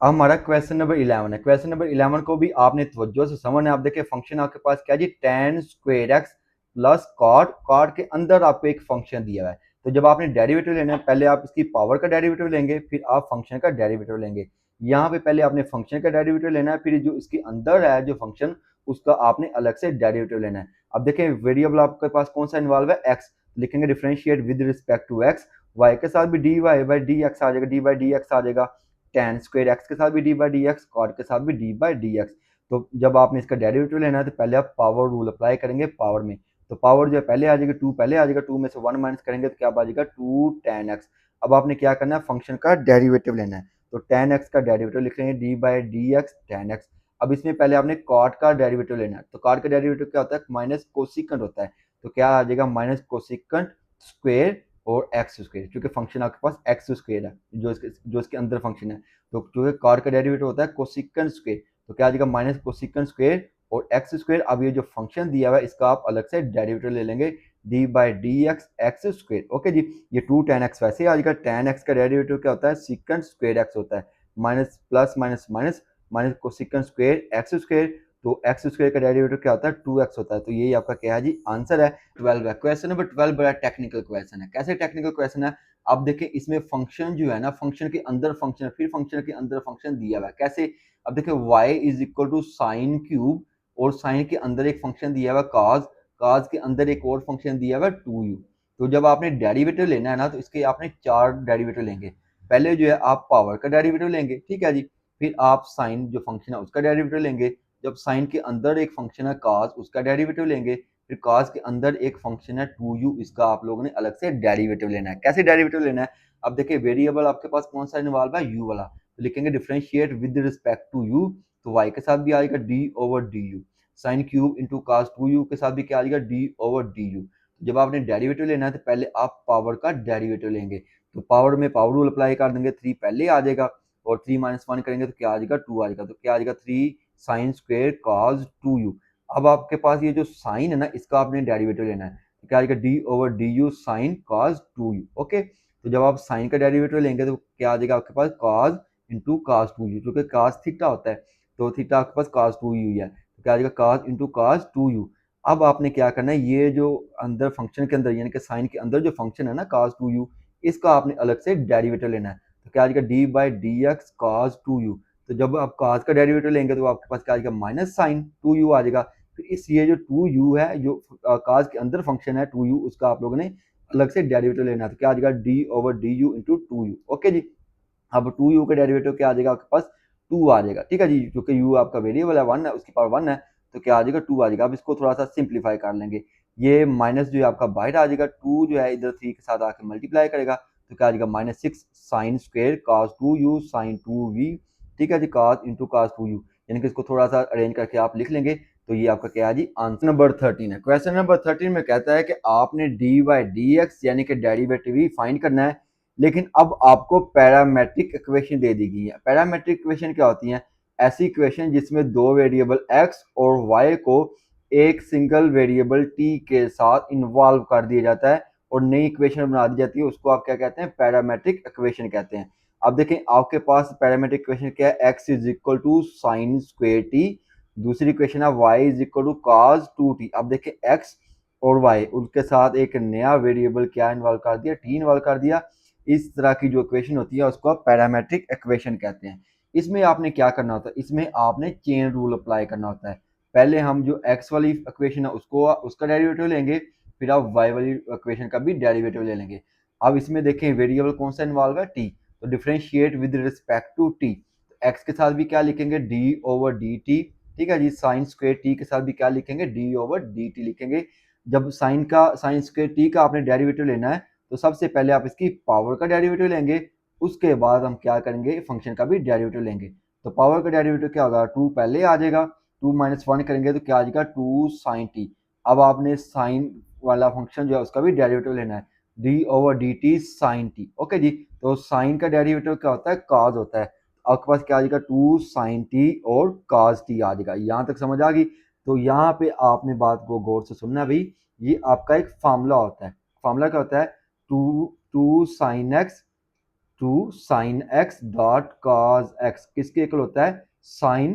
अब हमारा क्वेश्चन नंबर 11 है। क्वेश्चन नंबर 11 को भी आपने तवज्जो से समझना है। आप देखिए फंक्शन आपके पास क्या जी, tan square x plus cot, cot के अंदर आपको एक फंक्शन दिया हुआ है, तो जब आपने डेरिवेटिव लेना है, पहले आप इसकी पावर का डेरिवेटिव लेंगे, फिर आप फंक्शन का डेरिवेटिव लेंगे। यहाँ पे पहले आपने फंक्शन का डेरिवेटिव लेना है, फिर जो इसके अंदर है जो फंक्शन, उसका आपने अलग से डेरिवेटिव लेना है। अब देखें वेरिएबल आपके पास कौन सा इन्वॉल्व है, एक्स, लिखेंगे differentiate with respect to x, y के साथ भी d y by d x आ जाएगा, डी बाई डी एक्स आ जाएगा, tan स्क्वायर एक्स के साथ भी d by d x, cot के साथ भी डी बाई डी एक्स। तो जब आपने इसका डेरिवेटिव लेना है तो पहले आप पावर रूल अप्लाई करेंगे पावर में, तो पावर जो है पहले आ जाएगा, 2 पहले आ जाएगा, 2 में से 1 माइनस करेंगे तो क्या आ जाएगा 2 tan एक्स। अब आपने क्या करना है, फंक्शन का डेरिवेटिव लेना है, तो tan एक्स का डेरिवेटिव लिख लेंगे d by d x tan x. अब इसमें पहले आपने कॉट का डेरिवेटिव लेना है, तो कॉट का डेरिवेटिव क्या होता है, माइनस कोसिकेंट होता है, तो क्या आ जाएगा माइनस कोसिकेंट स्क्वायर और एक्स स्क्वायर, क्योंकि फंक्शन आपके पास एक्स स्क्वायर है, जो इसके अंदर फंक्शन है, तो क्योंकि कॉट का डेरिवेटिव होता है कोसिकेंट स्क्वायर, तो क्या आ जाएगा माइनस कोसिकेंट स्क्वायर और एक्स स्क्वायर। अब ये जो फंक्शन दिया हुआ है इसका आप अलग से डेरिवेटिव ले लेंगे, d by d x x square. Okay जी, ये 2 tan एक्स वैसे ही आ जाएगा, tan एक्स का डेरिवेटिव क्या होता है, सिकेंट स्क्वायर एक्स होता है, minus plus minus minus minus cosecant square x square, तो एक्स स्क्वायर का डेरिवेटिव क्या होता है 2x होता है, तो यही आपका क्या है जी आंसर है। 12 है, क्वेश्चन नंबर 12 बड़ा टेक्निकल क्वेश्चन है। कैसे टेक्निकल क्वेश्चन है, अब देखिए इसमें फंक्शन जो है ना, फंक्शन के अंदर फंक्शन, फिर फंक्शन के अंदर फंक्शन दिया हुआ है, कैसे, अब देखिए y is equal to sine cube, और साइन के अंदर एक फंक्शन दिया हुआ cos, cos के अंदर एक और फंक्शन दिया हुआ 2u। तो जब आपने डेरिवेटिव लेना है ना, तो इसके आपने 4 डेरिवेटिव लेंगे। पहले जो है आप पावर का डेरिवेटिव लेंगे, ठीक है जी, फिर आप साइन जो फंक्शन है उसका डेरिवेटिव लेंगे, जब साइन के अंदर एक फंक्शन है cos, उसका डेरिवेटिव लेंगे, फिर cos के अंदर एक फंक्शन है 2u, इसका आप लोगों ने अलग से डेरिवेटिव लेना है। कैसे डेरिवेटिव लेना है, अब देखिए वेरिएबल आपके पास कौन सा इन्वॉल्व है, u वाला, तो लिखेंगे differentiate with respect to u, तो y के साथ भी आएगा d over du, sine cube into cos 2u के साथ भी क्या आएगा d ओवर du। जब आपने डेरिवेटिव लेना है तो पहले आप पावर का डेरिवेटिव लेंगे, तो पावर में पावर रूल अप्लाई कर देंगे, 3 पहले आ जाएगा, और 3 माइनस 1 करेंगे तो क्या आ जाएगा 2 आ जाएगा, तो क्या आ जाएगा 3 साइन स्क्वायर कॉस 2u। अब आपके पास ये जो साइन है ना, इसका आपने डेरिवेटिव लेना है, तो क्या आएगा D over d you sine cos 2u। Okay, तो जब आप साइन का डेरिवेटिव लेंगे तो क्या आ जाएगा आपके पास कॉस इंटू कॉस 2u, क्योंकि कॉस थीटा होता है, तो थीटा आपके पास कॉस 2u है, तो क्या आ जाएगा कॉस इंटू कॉस 2u। अब आपने क्या करना है, ये जो अंदर फंक्शन के अंदर यानी कि साइन के अंदर जो फंक्शन है ना कॉस 2u, इसका आपने अलग से डेरिवेटिव लेना है, तो क्या आ जाएगा d by d x cos 2u। तो जब आप cos का डेरिवेटिव लेंगे तो आपके पास क्या आ जाएगा, माइनस साइन 2u आ जाएगा। फिर इस ये जो 2u है, जो cos के अंदर फंक्शन है 2u, उसका आप लोगों ने अलग से डेरिवेटिव लेना है। तो क्या आ जाएगा, d over d u into 2u। Okay जी, अब 2u का डेरिवेटिव क्या आ जाएगा आपके पास, 2 आ जाएगा। ठीक है जी, क्योंकि u आपका वेरिएबल है, 1 है, उसकी पावर 1 है, तो क्या आ जाएगा, 2 आ जाएगा। अब इसको थोड़ा सा सिंप्लीफाई कर लेंगे। ये माइनस जो है आपका बाहर आ जाएगा, 2 जो है इधर 3 के साथ आके मल्टीप्लाई करेगा, तो क्या आ जाएगा, -6 sine square cos 2u sign 2v। ठीक है जी, cos इंटू cos 2u, यानी कि इसको थोड़ा सा अरेंज करके आप लिख लेंगे, तो ये आपका क्या है जी, आंसर नंबर 13 है। क्वेश्चन नंबर 13 में कहता है कि आपने डी बाई डी एक्स यानी कि डेरिवेटिव ही फाइंड करना है, लेकिन अब आपको पैरामेट्रिक इक्वेशन दे दी गई है। पैरामेट्रिक इक्वेशन क्या होती हैं, ऐसी इक्वेशन जिसमें दो वेरिएबल x और y को एक सिंगल वेरिएबल t के साथ इन्वॉल्व कर दिया जाता है और नई इक्वेशन बना दी जाती है, उसको आप क्या कहते हैं, पैरामेट्रिक इक्वेशन कहते हैं। अब देखें आपके पास पैरामेट्रिक इक्वेशन क्या है, x is equal to sine square t, दूसरी इक्वेशन है y is equal to cos 2t। अब देखें x और y, उसके साथ एक नया वेरिएबल क्या इन्वॉल्व कर दिया, t इन्वॉल्व कर दिया। इस तरह की जो इक्वेशन होती है उसको आप पैरामेट्रिक इक्वेशन कहते हैं। इसमें आपने क्या करना होता है, इसमें आपने चेन रूल अप्लाई करना होता है। पहले हम जो x वाली इक्वेशन है उसको उसका डेरिवेटिव लेंगे, फिर आप y वाली इक्वेशन का भी डेरिवेटिव ले लेंगे। अब इसमें देखें वेरिएबल कौन सा इन्वॉल्व है, t, तो differentiate with respect to t। x के साथ भी क्या लिखेंगे, d ओवर dt। ठीक है जी, साइन स्क्वायर t के साथ भी क्या लिखेंगे, d ओवर dt लिखेंगे। जब साइन स्क्वायर t का आपने डेरिवेटिव लेना है, तो सबसे पहले आप इसकी पावर का डेरिवेटिव लेंगे, उसके बाद हम क्या करेंगे, फंक्शन का भी डेरिवेटिव लेंगे। तो पावर का डेरिवेटिव क्या होगा, 2 पहले आ जाएगा, 2 माइनस 1 करेंगे तो क्या आ जाएगा, 2 साइन टी। अब आपने साइन वाला फंक्शन जो है उसका भी डेरिवेटिव लेना है, d over d t sine t. Okay जी, तो साइन का डेरिवेटिव क्या होता है, कॉस होता है। आपके पास क्या आ जाएगा, 2 साइन टी और कॉस टी आ जाएगा। यहाँ तक समझ आ गई। तो यहाँ पे आपने बात को गौर से सुनना भाई, ये आपका एक फार्मूला होता है। फार्मूला क्या होता है, two sine x dot cos x किसके इक्वल होता है, साइन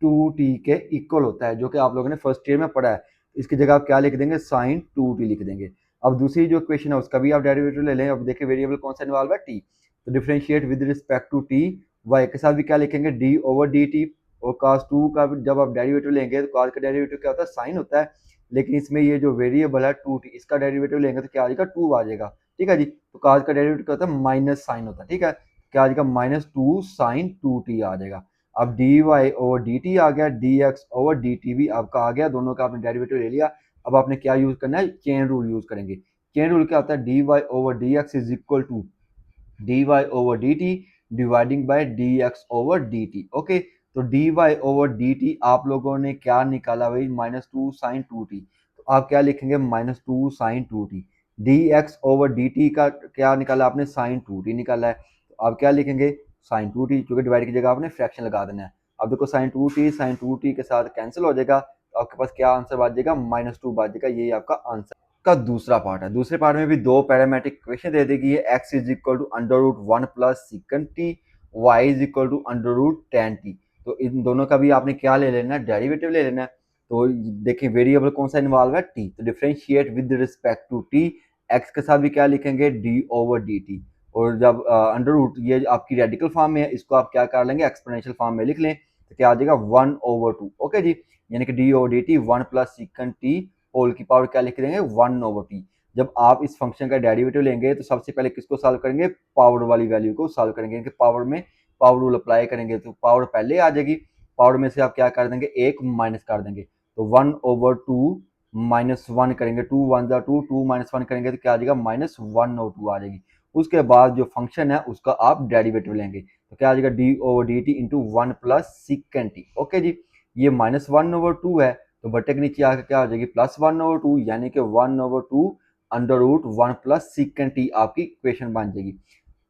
2t के इक्वल होता है, जो कि आप लोगों ने फर्स्ट ईयर में पढ़ा है। इसकी जगह आप क्या लिख देंगे, साइन 2t लिख देंगे। अब दूसरी जो इक्वेशन है उसका भी आप डेरिवेटिव ले लें। अब देखिए वेरिएबल कौन सा इन्वॉल्व है, t, तो differentiate with respect to t, y के साथ भी क्या लिखेंगे, d ओवर dt। और cos 2 का जब आप डेरिवेटिव लेंगे तो cos का डेरिवेटिव क्या होता है, साइन होता है, लेकिन इसमें ये जो वेरिएबल है 2t, इसका डेरिवेटिव लेंगे तो क्या आ जाएगा, 2 आ जाएगा। ठीक है जी, तो cos का डेरिवेटिव क्या होता है, माइनस साइन होता है। ठीक है, क्या आ जाएगा, -2 साइन 2t आ जाएगा। अब dy ओवर dt आ गया, dx ओवर dt भी आपका आ गया, दोनों का आपने डेरिवेटिव ले लिया। अब आपने क्या यूज करना है, चेन रूल यूज करेंगे। चेन रूल क्या होता है, dy ओवर dx is equal to dy over dt dividing by dx over dt। Okay, तो dy ओवर dt आप लोगों ने क्या निकाला भाई, -2 साइन 2t, तो आप क्या लिखेंगे, -2 sign 2t। dx over dt का क्या निकाला आपने, साइन 2t निकाला है, तो आप क्या लिखेंगे, साइन 2t, क्योंकि डिवाइड की जगह आपने फ्रैक्शन लगा देना है। अब देखो साइन 2t के साथ कैंसिल हो जाएगा, तो आपके पास क्या आंसर बच जाएगा, -2 बच जाएगा। ये आपका आंसर का दूसरा पार्ट है। दूसरे पार्ट में भी दो पैरामेट्रिक इक्वेशन दे देगी है, x is equal to under root 1 plus secant t, y is equal to under root 10 t. तो इन दोनों का भी आपने क्या ले लेना है, डेरिवेटिव ले लेना है। तो देखिए वेरिएबल कौन सा इन्वॉल्व है, टी, तो differentiate with respect to t, x के साथ भी क्या लिखेंगे, डी ओवर डी टी। और जब अंडर रूट ये आपकी रेडिकल फॉर्म में है, इसको आप क्या कर लेंगे, एक्सपोनेंशियल फॉर्म में लिख लें, तो क्या आ जाएगा, 1/2। ओके जी, यानी कि d over d t 1 plus secant t whole की पावर क्या लिख देंगे, 1/t। जब आप इस फंक्शन का डेरिवेटिव लेंगे तो सबसे पहले किसको सॉल्व करेंगे, पावर वाली वैल्यू को सॉल्व करेंगे, इनके पावर में पावर रूल अप्लाई करेंगे, तो पावर पहले आ जाएगी, पावर में से आप क्या कर देंगे, एक माइनस कर देंगे, तो 1/2 -1 करेंगे, 2 1 जा 2, 2 -1 करेंगे तो क्या आ जाएगा, -1/2 आ जाएगी। उसके बाद जो फंक्शन है उसका आप डेरिवेटिव लेंगे, तो क्या आ जाएगा, d over d t into 1 plus secant t. Okay जी, ये -1/2 है, तो बटे के नीचे आकर क्या हो जाएगी, +1/2, यानी कि 1/2 under root 1 plus secant T आपकी इक्वेशन बन जाएगी।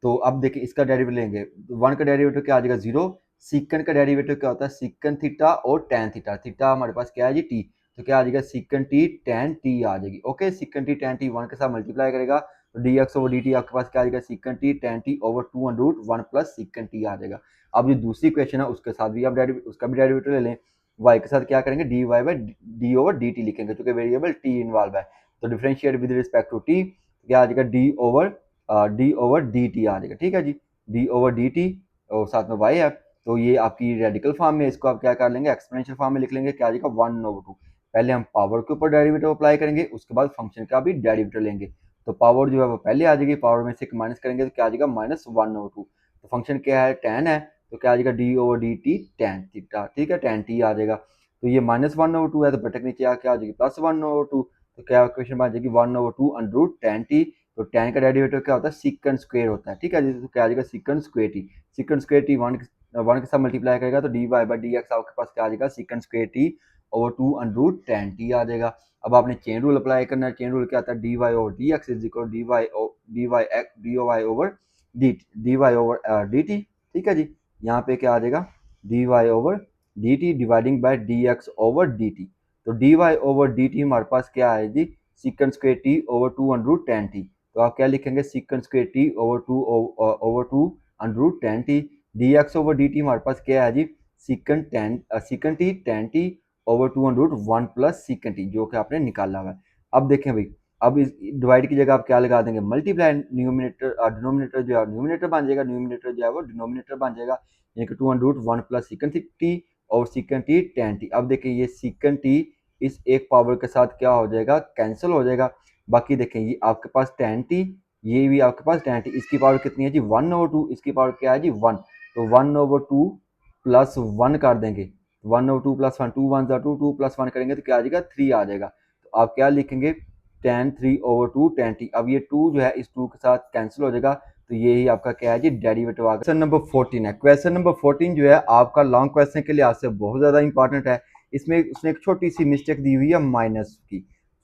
तो अब देखिए इसका डेरिवेटिव लेंगे, 1 का डेरिवेटिव क्या आ जाएगा, 0। सिकन का डेरिवेटिव क्या होता है, सिकन थीटा और टैन थीटा। थीटा हमारे पास क्या है जी, टी, तो क्या आ जाएगा, सिकन टी टैन टी आ जाएगी। Okay, secant t tan t 1 के साथ मल्टीप्लाई करेगा, तो d x over d t आपके पास क्या आ जाएगा, secant t tan t over 2 under root 1 plus secant t आ जाएगा। अब जो दूसरी इक्वेशन है उसके साथ भी आप उसका भी डेरिवेटिव ले लें, y के साथ क्या करेंगे, d y by d over d t लिखेंगे, क्योंकि वेरिएबल t इन्वॉल्व है, तो differentiate with respect to t, क्या आ जाएगा, डी ओवर डी टी आ जाएगा। ठीक है जी, डी ओवर डी टी और साथ में y है, तो ये आपकी रेडिकल फॉर्म में, इसको आप क्या कर लेंगे, एक्सपोनेंशियल फॉर्म में लिख लेंगे, क्या आ जाएगा 1/2। पहले हम पावर के ऊपर डेरिवेटिव अप्लाई करेंगे, उसके बाद फंक्शन का भी डेरिवेटिव लेंगे। तो पावर जो है वो पहले आ जाएगी, पावर में से माइनस करेंगे तो क्या आ जाएगा -1/2। तो फंक्शन क्या है, tan है, तो क्या आ जाएगा d/dt tan थीटा, ठीक है, tan t आ जाएगा। तो ये -1/2 है, तो बटक नीचे आ क्या आ जाएगी +1/2। तो क्या इक्वेशन बन जाएगी 1/2 अंडर tan t। तो tan का डेरिवेटिव क्या होता है, सीकंड स्क्वायर होता है, ठीक है। तो क्या आ जाएगा secant square T, secant square T one के साथ मल्टीप्लाई करेगा तो dy/dx आपके पास क्या आ जाएगा, secant square T over 2 under tan t आ जाएगा। अब आपने चेन रूल अप्लाई करना है, चेन रूल क्या आता है, dy/dx is equal dy over dt, ठीक है जी। यहाँ पे क्या आ जाएगा dy/dt dividing by dx over dt। तो dy/dt हमारे पास क्या है जी, secant square t over 2 under tan t। तो आप क्या लिखेंगे, secant square t over 2 under tan t। dx over dt हमारे पास क्या है जी, secant t tan t over 2 under 1 plus secant t, जो कि आपने निकाला हुआ है। अब देखें भाई, अब इस डिवाइड की जगह आप क्या लगा देंगे, मल्टीप्लाई, न्यूमिनेटर डिनोमिनेटर जो है न्यूमिनेटर बन जाएगा, न्यूमिनेटर जो है वो डिनोमिनेटर बन जाएगा, यानी कि 2 अंडर 1 प्लस सीकंड टी और सीकंड टी tan t। अब देखिए ये सीकंड टी इस एक पावर के साथ क्या हो जाएगा, कैंसिल हो जाएगा। बाकी देखें ये आपके पास tan t, ये भी आपके पास tan t, इसकी पावर कितनी है जी 1/2, इसकी पावर क्या है जी 1। तो 1/2 प्लस 1 कर देंगे, 1/2 प्लस 1, 2 1 2, 2 प्लस 1 करेंगे तो क्या आ जाएगा 3 आ जाएगा। तो आप क्या लिखेंगे, tan 3/2 tan t। अब ये 2 जो है इस 2 के साथ कैंसिल हो जाएगा, तो ये ही आपका क्या है जी डेरिवेटिव आ गया। क्वेश्चन नंबर 14 है, क्वेश्चन नंबर 14 जो है आपका लॉन्ग क्वेश्चन के लिहाज से बहुत ज़्यादा इंपॉर्टेंट है। इसमें उसने एक छोटी सी मिस्टेक दी हुई है माइनस की,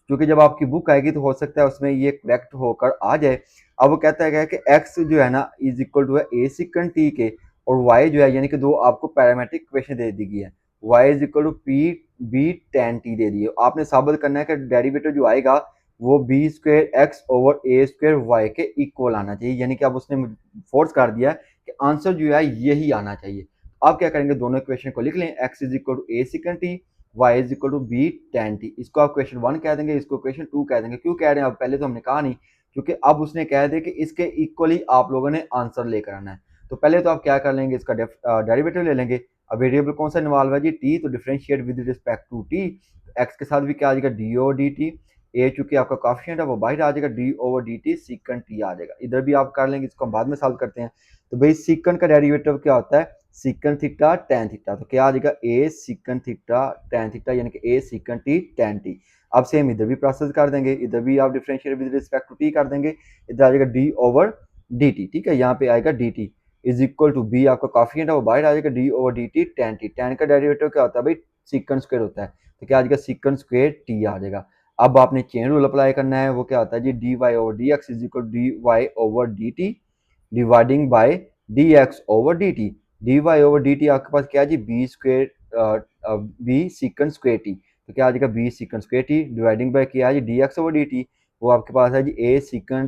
क्योंकि जब आपकी बुक आएगी तो हो सकता है उसमें ये करेक्ट होकर आ जाए। अब वो कहता है कि x जो है ना इज इक्वल टू है a सिकन t के, और y जो है यानी कि दो आपको पैरामेट्रिक इक्वेशन दे दी गई है, y is equal to p b tan t दे दी है। आपने साबित करना है कि डेरिवेटिव जो आएगा वो बी स्क्वेयर एक्स ओवर ए स्क्वेयर वाई के इक्वल आना चाहिए, यानी कि अब उसने फोर्स कर दिया है कि आंसर जो है यही आना चाहिए। आप क्या करेंगे, दोनों इक्वेशन को लिख लें, x is equal to a secant t, y is equal to b tan t. इसको आप क्वेश्चन 1 कह देंगे, इसको क्वेश्चन 2 कह देंगे। क्यों कह रहे हैं, अब पहले तो हमने कहा नहीं, क्योंकि अब उसने कह दिया कि इसके इक्वली आप लोगों ने आंसर लेकर आना है। तो पहले तो आप क्या कर लेंगे, इसका डेरिवेटिव ले लेंगे। अब वेरिएबल कौन सा इन्वॉल्व है जी, टी, तो differentiate with respect to t. X के साथ भी क्या आ जाएगा, d over d t, a चूंकि आपका कॉफिशिएंट है वो बाहर आ जाएगा, d over d t secant t आ जाएगा। इधर भी आप कर लेंगे, इसको हम बाद में सॉल्व करते हैं। तो भाई सीकन का डेरिवेटिव क्या होता है, सीकन थीटा टैन थीटा। तो क्या आ जाएगा, a secant theta tan theta, यानी कि a secant t tan t. अब सेम इधर भी प्रोसेस कर देंगे, इधर भी आप differentiate with respect to t कर देंगे, इधर आ जाएगा डी ओवर डी टी, ठीक है। यहाँ पे आएगा d t is equal to b, आपका कॉफिशिएंट है वो बाहर आ जाएगा, d over d t tan t. Tan का डेरिवेटिव क्या होता है भाई, सीकन स्क्वायर होता है, तो क्या आ जाएगा सीकन स्क्वायर टी आ जाएगा। अब आपने चेन रूल अप्लाई करना है, वो क्या होता है जी, d y over d x is equal d y over d t dividing by d x over d t. D y over d t आपके पास क्या है जी, b square b secant square t. तो क्या आ जाएगा b secant square t dividing by क्या है जी, d x over d t, वो आपके पास है जी ए सीकन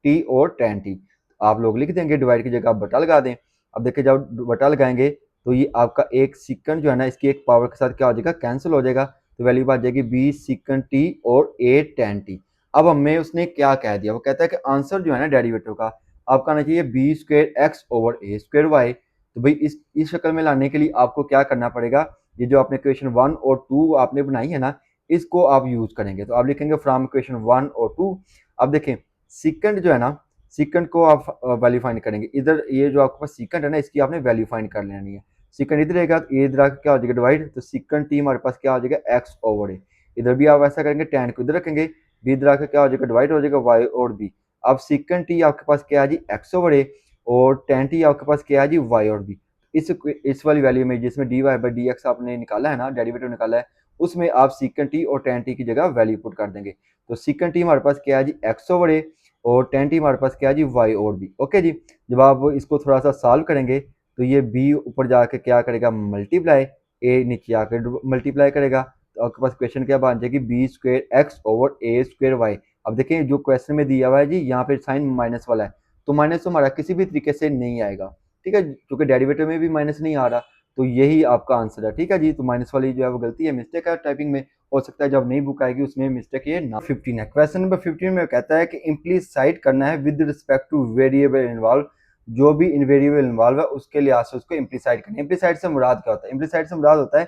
टी और टेन टी। आप लोग लिख देंगे, डिवाइड की जगह आप बटा लगा दें। अब देखिए जब बटा लगाएंगे तो ये आपका एक सीकन जो है ना इसकी एक पावर के साथ क्या हो जाएगा, कैंसिल हो जाएगा। तो वैल्यू आ जाएगी बी सीकन टी और ए टेन टी। अब हमें उसने क्या कह दिया, वो कहता है कि आंसर जो है ना डेरिवेटिव का आपका आना चाहिए बी स्क्वेयर एक्स ओवर ए स्क्वेयर वाई। तो भाई इस शक्ल में लाने के लिए आपको क्या करना पड़ेगा, ये जो आपने इक्वेशन 1 और 2 आपने बनाई है ना, इसको आप यूज करेंगे। तो आप लिखेंगे फ्रॉम इक्वेशन 1 और 2। अब देखें सीकंड जो है ना, सीकंड को आप वैल्यू फाइंड करेंगे, इधर ये जो आपके पास सीकंड है ना इसकी आपने वैल्यू फाइंड कर लेनी है। सीकंड इधर रहेगा तो ये इधर क्या हो जाएगा डिवाइड, तो सीकंड टी हमारे पास क्या हो जाएगा एक्स ओवर ए। इधर भी आप ऐसा करेंगे, टैन को इधर रखेंगे, बी इधर आकर क्या हो जाएगा डिवाइड हो जाएगा वाई और बी। अब सीकंड टी आपके पास क्या है जी एक्स ओवर ए, और टैन टी आपके पास क्या है जी वाई और बी। इस वाली वैल्यू में जिसमें d y by d x आपने निकाला है ना, डेरिवेटिव निकाला है, उसमें आप सीकंड टी और टैन टी की जगह वैल्यू पुट कर देंगे। तो सीकंड टी हमारे पास क्या है जी एक्स ओवर ए, और टेन टी हमारे पास क्या है जी वाई और बी। ओके जी, जब आप इसको थोड़ा सा सॉल्व करेंगे तो ये बी ऊपर जाके क्या करेगा मल्टीप्लाई, ए नीचे आकर मल्टीप्लाई करेगा, तो आपके पास क्वेश्चन क्या बन जाएगी बी स्क्वेयर एक्स ओवर ए स्क्वेयर वाई। अब देखिए जो क्वेश्चन में दिया हुआ है जी यहाँ पे साइन माइनस वाला है, तो माइनस तो हमारा किसी भी तरीके से नहीं आएगा, ठीक है, क्योंकि डेरिवेटिव में भी माइनस नहीं आ रहा, तो यही आपका आंसर है, ठीक है जी। तो माइनस वाली जो है वो गलती है, मिस्टेक है टाइपिंग में, हो सकता है जब नई बुक आएगी उसमें मिस्टेक ये ना। 15 है, क्वेश्चन नंबर 15 में कहता है कि इम्प्लीसाइट करना है with respect two variable involve जो भी इनवेरिएबल इन्वॉल्व है उसके लिहाज से उसको इम्प्लीसाइड करना है। इम्प्लीसाइड से मुराद क्या होता है? इम्प्लीसाइड से मुराद होता है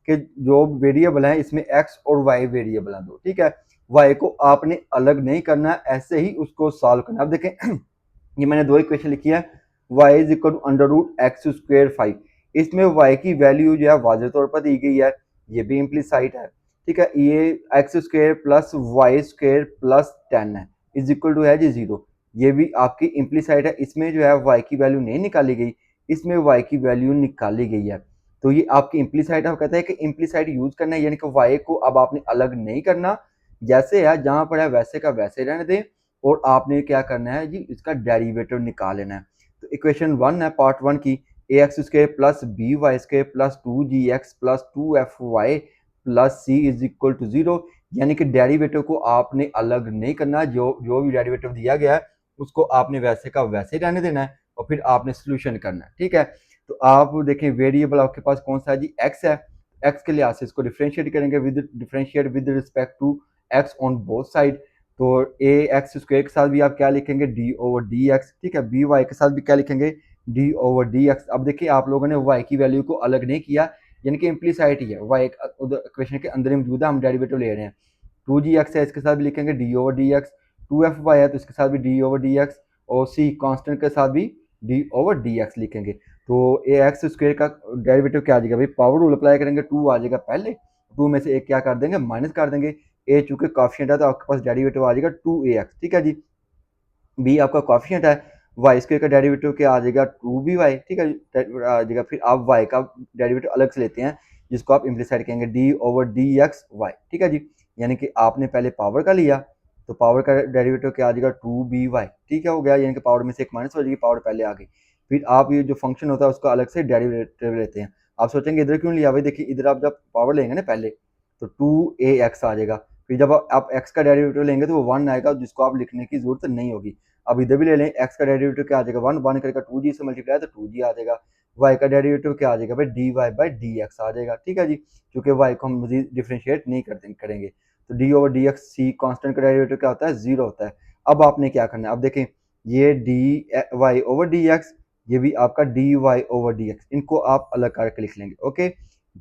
कि जो वेरिएबल है इसमें एक्स और वाई वेरिएबल हैं दो, ठीक है। वाई को आपने अलग नहीं करना, ऐसे ही उसको सॉल्व करना। अब देखें ये मैंने दो इक्वेशन लिखी है, y is equal to under root x square 5। इसमें वाई की वैल्यू जो है वाज़ेह तौर पर दी गई है, ये भी इम्प्लीसाइड है, ठीक है। ये x square plus y square plus 10 है इज इक्वल टू है जी 0, ये भी आपकी इम्प्लीसाइड है। इसमें जो है वाई की वैल्यू नहीं निकाली गई, इसमें वाई की वैल्यू निकाली गई है, तो ये आपकी इम्प्लीसाइड है। कहता है कि इम्प्लीसाइड यूज करना है, यानी कि वाई को अब आपने अलग नहीं करना, जैसे है जहां पर है वैसे का वैसे रहने दें, और आपने क्या करना है जी, इसका डेरिवेटिव निकाल लेना है। तो इक्वेशन 1 है पार्ट 1 की, a x square plus b y square plus 2g(x) plus 2fy plus c is equal to 0, यानी कि डेरिवेटिव को आपने अलग नहीं करना, जो जो भी डेरिवेटिव दिया गया है उसको आपने वैसे का वैसे रहने देना है, और फिर आपने सोल्यूशन करना है, ठीक है। तो आप देखें वेरिएबल आपके पास कौन सा है जी, एक्स है। एक्स के लिहाज से इसको डिफरेंशिएट करेंगे, with respect to x on both side. तो ए एक्स स्क्वेयर के साथ भी आप क्या लिखेंगे, डी ओवर डी एक्स, ठीक है। बी वाई के साथ भी क्या लिखेंगे, डी ओवर डी एक्स। अब देखिए आप लोगों ने वाई की वैल्यू को अलग नहीं किया, यानी कि इम्प्लीसाइड ही है, वाई इक्वेशन के अंदर ही मौजूद है, हम डेरिवेटिव ले रहे हैं। 2g(x) है, इसके साथ भी लिखेंगे d over d x. 2fy है तो इसके साथ भी डी ओवर डी एक्स, और सी कांस्टेंट के साथ भी डी ओवर डी एक्स लिखेंगे। तो ए एक्स स्क्वेयर का डेरिवेटिव क्या आ जाएगा भाई, पावर रूल अप्लाई करेंगे, 2 आ जाएगा पहले, 2 में से एक क्या कर देंगे, माइनस कर देंगे। ए चूंकि कॉफिशिएंट है तो आपके पास डेरिवेटिव आ जाएगा 2ax, ठीक है जी। बी आपका कॉफिशिएंट है, वाई स्क्वेयर का डेरिवेटिव क्या आ जाएगा, 2by, ठीक है आ जाएगा। फिर आप वाई का डेरिवेटिव अलग से लेते हैं, जिसको आप इम्प्लीसाइड कहेंगे d over d x y, ठीक है जी। यानी कि आपने पहले पावर का लिया, तो पावर का डेरिवेटिव क्या आ जाएगा, 2by, ठीक है, हो गया। यानी कि पावर में से एक माइनस हो जाएगी, पावर पहले आ गई। फिर आप ये जो फंक्शन होता है उसका अलग से डेरिवेटिव लेते हैं। आप सोचेंगे इधर क्यों लिया भाई, देखिए इधर आप जब पावर लेंगे ना पहले, तो 2ax आ जाएगा। फिर जब आप x का डेरिवेटिव लेंगे तो वो 1 आएगा, जिसको आप लिखने की जरूरत नहीं होगी। अब इधर भी ले लें, x का डेरिवेटिव क्या आ जाएगा, 1 1 करेगा 2g से मल्टीप्लाई तो 2g आ जाएगा। y का डेरिवेटिव क्या आ जाएगा भाई, dy बाई dx आ जाएगा, ठीक है जी। क्योंकि y को हम मजीद डिफ्रेंशिएट नहीं करेंगे, तो d ओवर डी एक्स, सी कॉन्स्टेंट का डेरिवेटिव क्या होता है, 0 होता है। अब आपने क्या करना है, अब देखें ये dy ओवर डी एक्स, ये भी आपका dy ओवर डी एक्स, इनको आप अलग करके लिख लेंगे, ओके।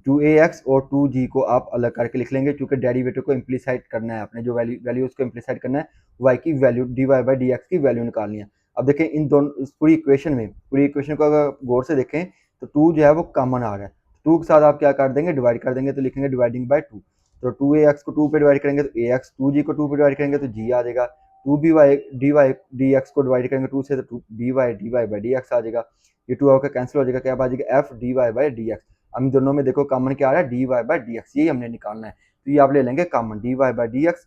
2ax और 2g को आप अलग करके लिख लेंगे, क्योंकि डेरिवेटिव को इम्प्लीसाइड करना है, आपने जो वैल्यू उसको इम्प्लीसाइड करना है, y की value dy by d x की वैल्यू निकालनी है। अब देखें इन दोनों, इस पूरी इक्वेशन में, पूरी इक्वेशन को अगर गौर से देखें तो 2 जो है वो कॉमन आ रहा है, 2 के साथ आप क्या कर देंगे, डिवाइड कर देंगे, तो लिखेंगे डिवाइडिंग बाई 2। तो 2ax को 2 पे डिवाइड करेंगे तो ax, 2g को 2 पे डिवाइड करेंगे तो g आ जाएगा। 2by dy dx को डिवाइड करेंगे 2 से तो 2 dy बाई डी एक्स आ जाएगा। ये 2 आपका कैंसिल हो जाएगा, क्या आ जाएगा, f dy by d x. हम दोनों में देखो कॉमन क्या आ रहा है, dy बाई डी एक्स, यही हमने निकालना है। तो ये आप ले लेंगे common, dy by d x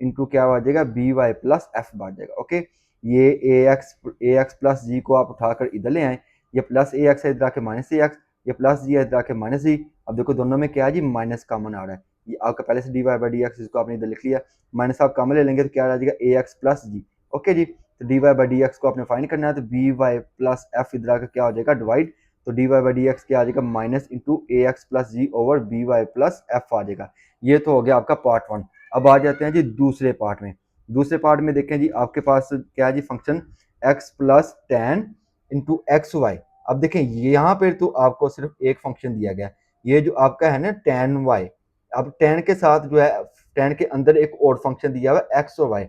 into क्या आ जाएगा, by प्लस f बढ़ जाएगा, ओके। ये ax प्लस जी को आप उठाकर इधर ले आए, ये प्लस ax है इधर आके माइनस ax, ये प्लस जी है इधर आके माइनस जी। अब देखो दोनों में क्या है जी, माइनस कॉमन आ रहा है, ये आपका पहले से dy बाई डी एक्स, इसको आपने इधर लिख लिया, माइनस आप कॉमन ले लेंगे तो क्या आ जाएगा, ax प्लस जी, ओके जी। तो dy बाई डी एक्स को आपने फाइंड करना है, तो by प्लस f इधर आकर क्या हो जाएगा, डिवाइड, तो dy बाई डी एक्स क्या आ जाएगा, minus into ax plus g over by plus f आ जाएगा। ये तो हो गया आपका पार्ट 1। अब आ जाते हैं जी दूसरे पार्ट में। दूसरे पार्ट में देखें जी, आपके पास क्या है जी, function x plus ten into x y. अब देखें यहाँ पर तो आपको सिर्फ एक फंक्शन दिया गया, ये जो आपका है ना टेन वाई, अब टेन के साथ जो है, टेन के अंदर एक और फंक्शन दिया हुआ है एक्स और वाई।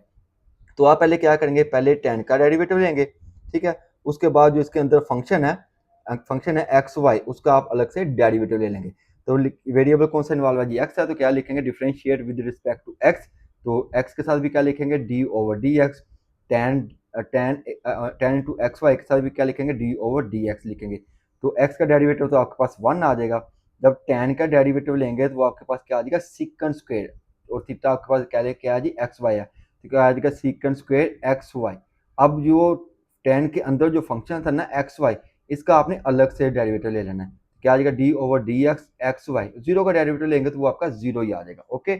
तो आप पहले क्या करेंगे, पहले टेन का डेरिवेटिव लेंगे, ठीक है। उसके बाद जो इसके अंदर फंक्शन है एक्स वाई, उसका आप अलग से डेरिवेटिव ले लेंगे। तो वेरिएबल कौन सा इन्वॉल्व है जी, एक्स है, तो क्या लिखेंगे, differentiate with respect to x. तो एक्स के साथ भी क्या लिखेंगे, d over d x. Ten ten ten into x y के साथ भी क्या लिखेंगे, डी ओवर डी एक्स लिखेंगे। तो एक्स का डेरिवेटिव तो आपके पास 1 आ जाएगा। जब टेन का डेरिवेटिव लेंगे तो वो आपके पास क्या आ जाएगा, सिकन स्क्वायर, और थीटा आपके पास क्या है जी, एक्स वाई है, तो क्या आ जाएगा, सिकन स्क्वायर एक्स वाई। अब जो टेन के अंदर जो फंक्शन था ना एक्स वाई, इसका आपने अलग से डेरिवेटिव ले लेना है, क्या आ जाएगा, d over d x x y. Zero का डेरिवेटिव लेंगे तो वो आपका जीरो ही आ जाएगा, ओके।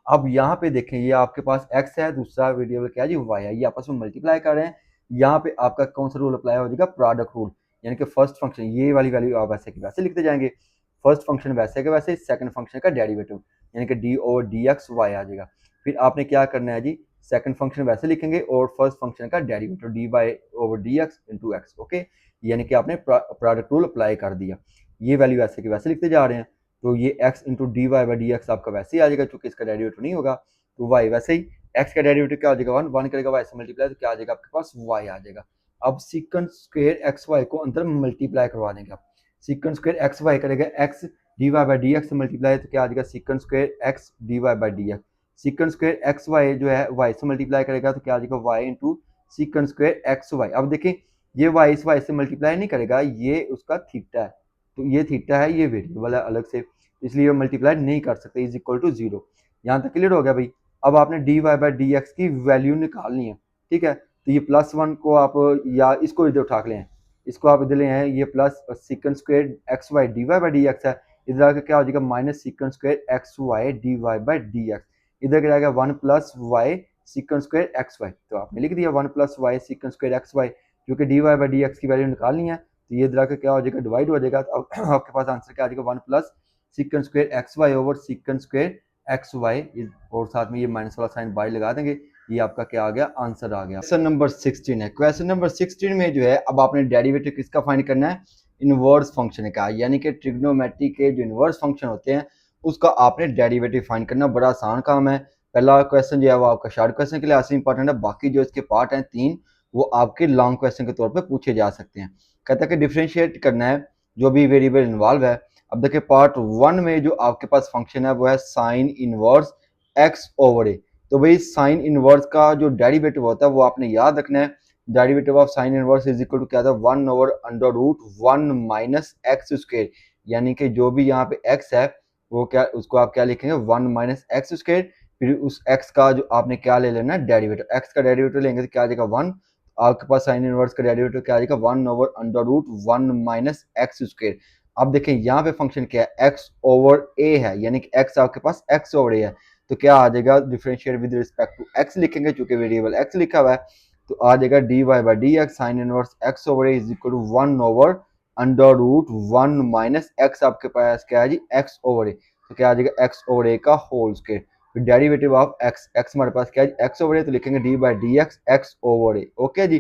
अब यहाँ पे देखें, ये आपके पास x है, दूसरा वेरिएबल क्या है जी, y है, ये आपस में मल्टीप्लाई कर रहे हैं। यहाँ पे आपका कौन सा रूल अप्लाई हो जाएगा, प्रोडक्ट रूल, यानी कि फर्स्ट फंक्शन ये वाली वैल्यू आप वैसे की वैसे लिखते जाएंगे, फर्स्ट फंक्शन वैसे के वैसे, सेकंड फंक्शन का डेरिवेटिव, यानी कि d over d x y आ जाएगा। फिर आपने क्या करना है जी, सेकंड फंक्शन वैसे लिखेंगे और फर्स्ट फंक्शन का derivative d y over d x into x. Okay, यानी कि आपने प्रोडक्ट रूल अप्लाई कर दिया। ये वैल्यू वैसे के वैसे लिखते जा रहे हैं, तो ये x into d y by d x आपका वैसे ही आ जाएगा, चूंकि इसका डेरिवेटिव नहीं होगा तो वाई वैसे ही। एक्स का डेरिवेटिव क्या आ जाएगा 1, 1 करेगा वाई से मल्टीप्लाई तो क्या आ जाएगा आपके पास वाई आ जाएगा। अब सीकंड स्क्वायर एक्स वाई को अंदर मल्टीप्लाई करवा देंगे आप। सीकंड स्क्वायर एक्स वाई करेगा x d y by d x से मल्टीप्लाई तो क्या आ जाएगा secant square x d y by d x. Secant square x y जो है वाई से मल्टीप्लाई करेगा तो क्या आ जाएगा y into secant square x y. अब देखें ये वाई इस वाई से मल्टीप्लाई नहीं करेगा, ये उसका थीटा है, तो ये थीटा है, ये वेरिएबल है अलग से, इसलिए मल्टीप्लाई नहीं कर सकते, इज इक्वल टू 0। यहाँ तक क्लियर हो गया भाई। अब आपने d y by d x की वैल्यू निकालनी है, ठीक है। तो ये +1 को आप या इसको इधर उठा के लें, इसको आप इधर ले आए, ये plus secant square x y d y by d x है, इधर आके क्या हो जाएगा minus secant square x y d y by d x, इधर क्या आएगा 1 plus y secant square x y. तो आपने लिख दिया 1 plus y secant square x y, जो कि d y by d x की वैल्यू निकालनी है। तो ये इधर आके क्या हो जाएगा डिवाइड हो जाएगा, तो आपके पास आंसर क्या आ जाएगा 1 plus secant square x y over secant square x y, और साथ में ये माइनस वाला साइन बाई लगा देंगे। ये आपका क्या आ गया आंसर आ गया। क्वेश्चन नंबर 16 है। क्वेश्चन नंबर 16 में जो है अब आपने डेरिवेटिव किसका फाइंड करना है, इनवर्स फंक्शन का, यानी कि ट्रिग्नोमेट्री के जो इनवर्स फंक्शन होते हैं उसका आपने डेरिवेटिव फाइंड करना। बड़ा आसान काम है। पहला क्वेश्चन जो है वो आपका शॉर्ट क्वेश्चन के लिए ऐसे इंपॉर्टेंट है, बाकी जो इसके पार्ट हैं 3 वो आपके लॉन्ग क्वेश्चन के तौर पर पूछे जा सकते हैं। कहता है कि डिफ्रेंशिएट करना है जो भी वेरिएबल इन्वॉल्व है। अब देखिए पार्ट 1 में जो आपके पास फंक्शन है वो है साइन इनवर्स एक्स ओवर ए। तो भाई साइन इनवर्स का जो डेरिवेटिव होता है वो आपने याद रखना है। Derivative of sine inverse is equal to क्या था 1 over under root 1 minus x square, यानी कि जो भी यहाँ पे x है वो क्या, उसको आप क्या लिखेंगे 1 माइनस एक्स स्क्वायर, फिर उस x का जो आपने क्या ले लेना है डेरिवेटिव, x का डेरिवेटिव लेंगे तो क्या आ जाएगा 1, आपके पास साइन इनवर्स का डेरिवेटिव क्या आ जाएगा 1 over under root 1 minus x square. अब देखें यहाँ पे फंक्शन क्या है x ओवर a है, यानी कि x आपके पास x ओवर a है, तो क्या आ जाएगा differentiate with respect to x लिखेंगे, चूंकि वेरिएबल x लिखा हुआ है, तो आ जाएगा d y by d x sine inverse x over a is equal to 1 over under root 1 minus x, आपके पास क्या है जी x ओवर a, तो क्या आ जाएगा x ओवर a का होल स्क्वायर, फिर डेरिवेटिव ऑफ x, x हमारे पास क्या है x ओवर a, तो लिखेंगे d by d x x over a। Okay जी,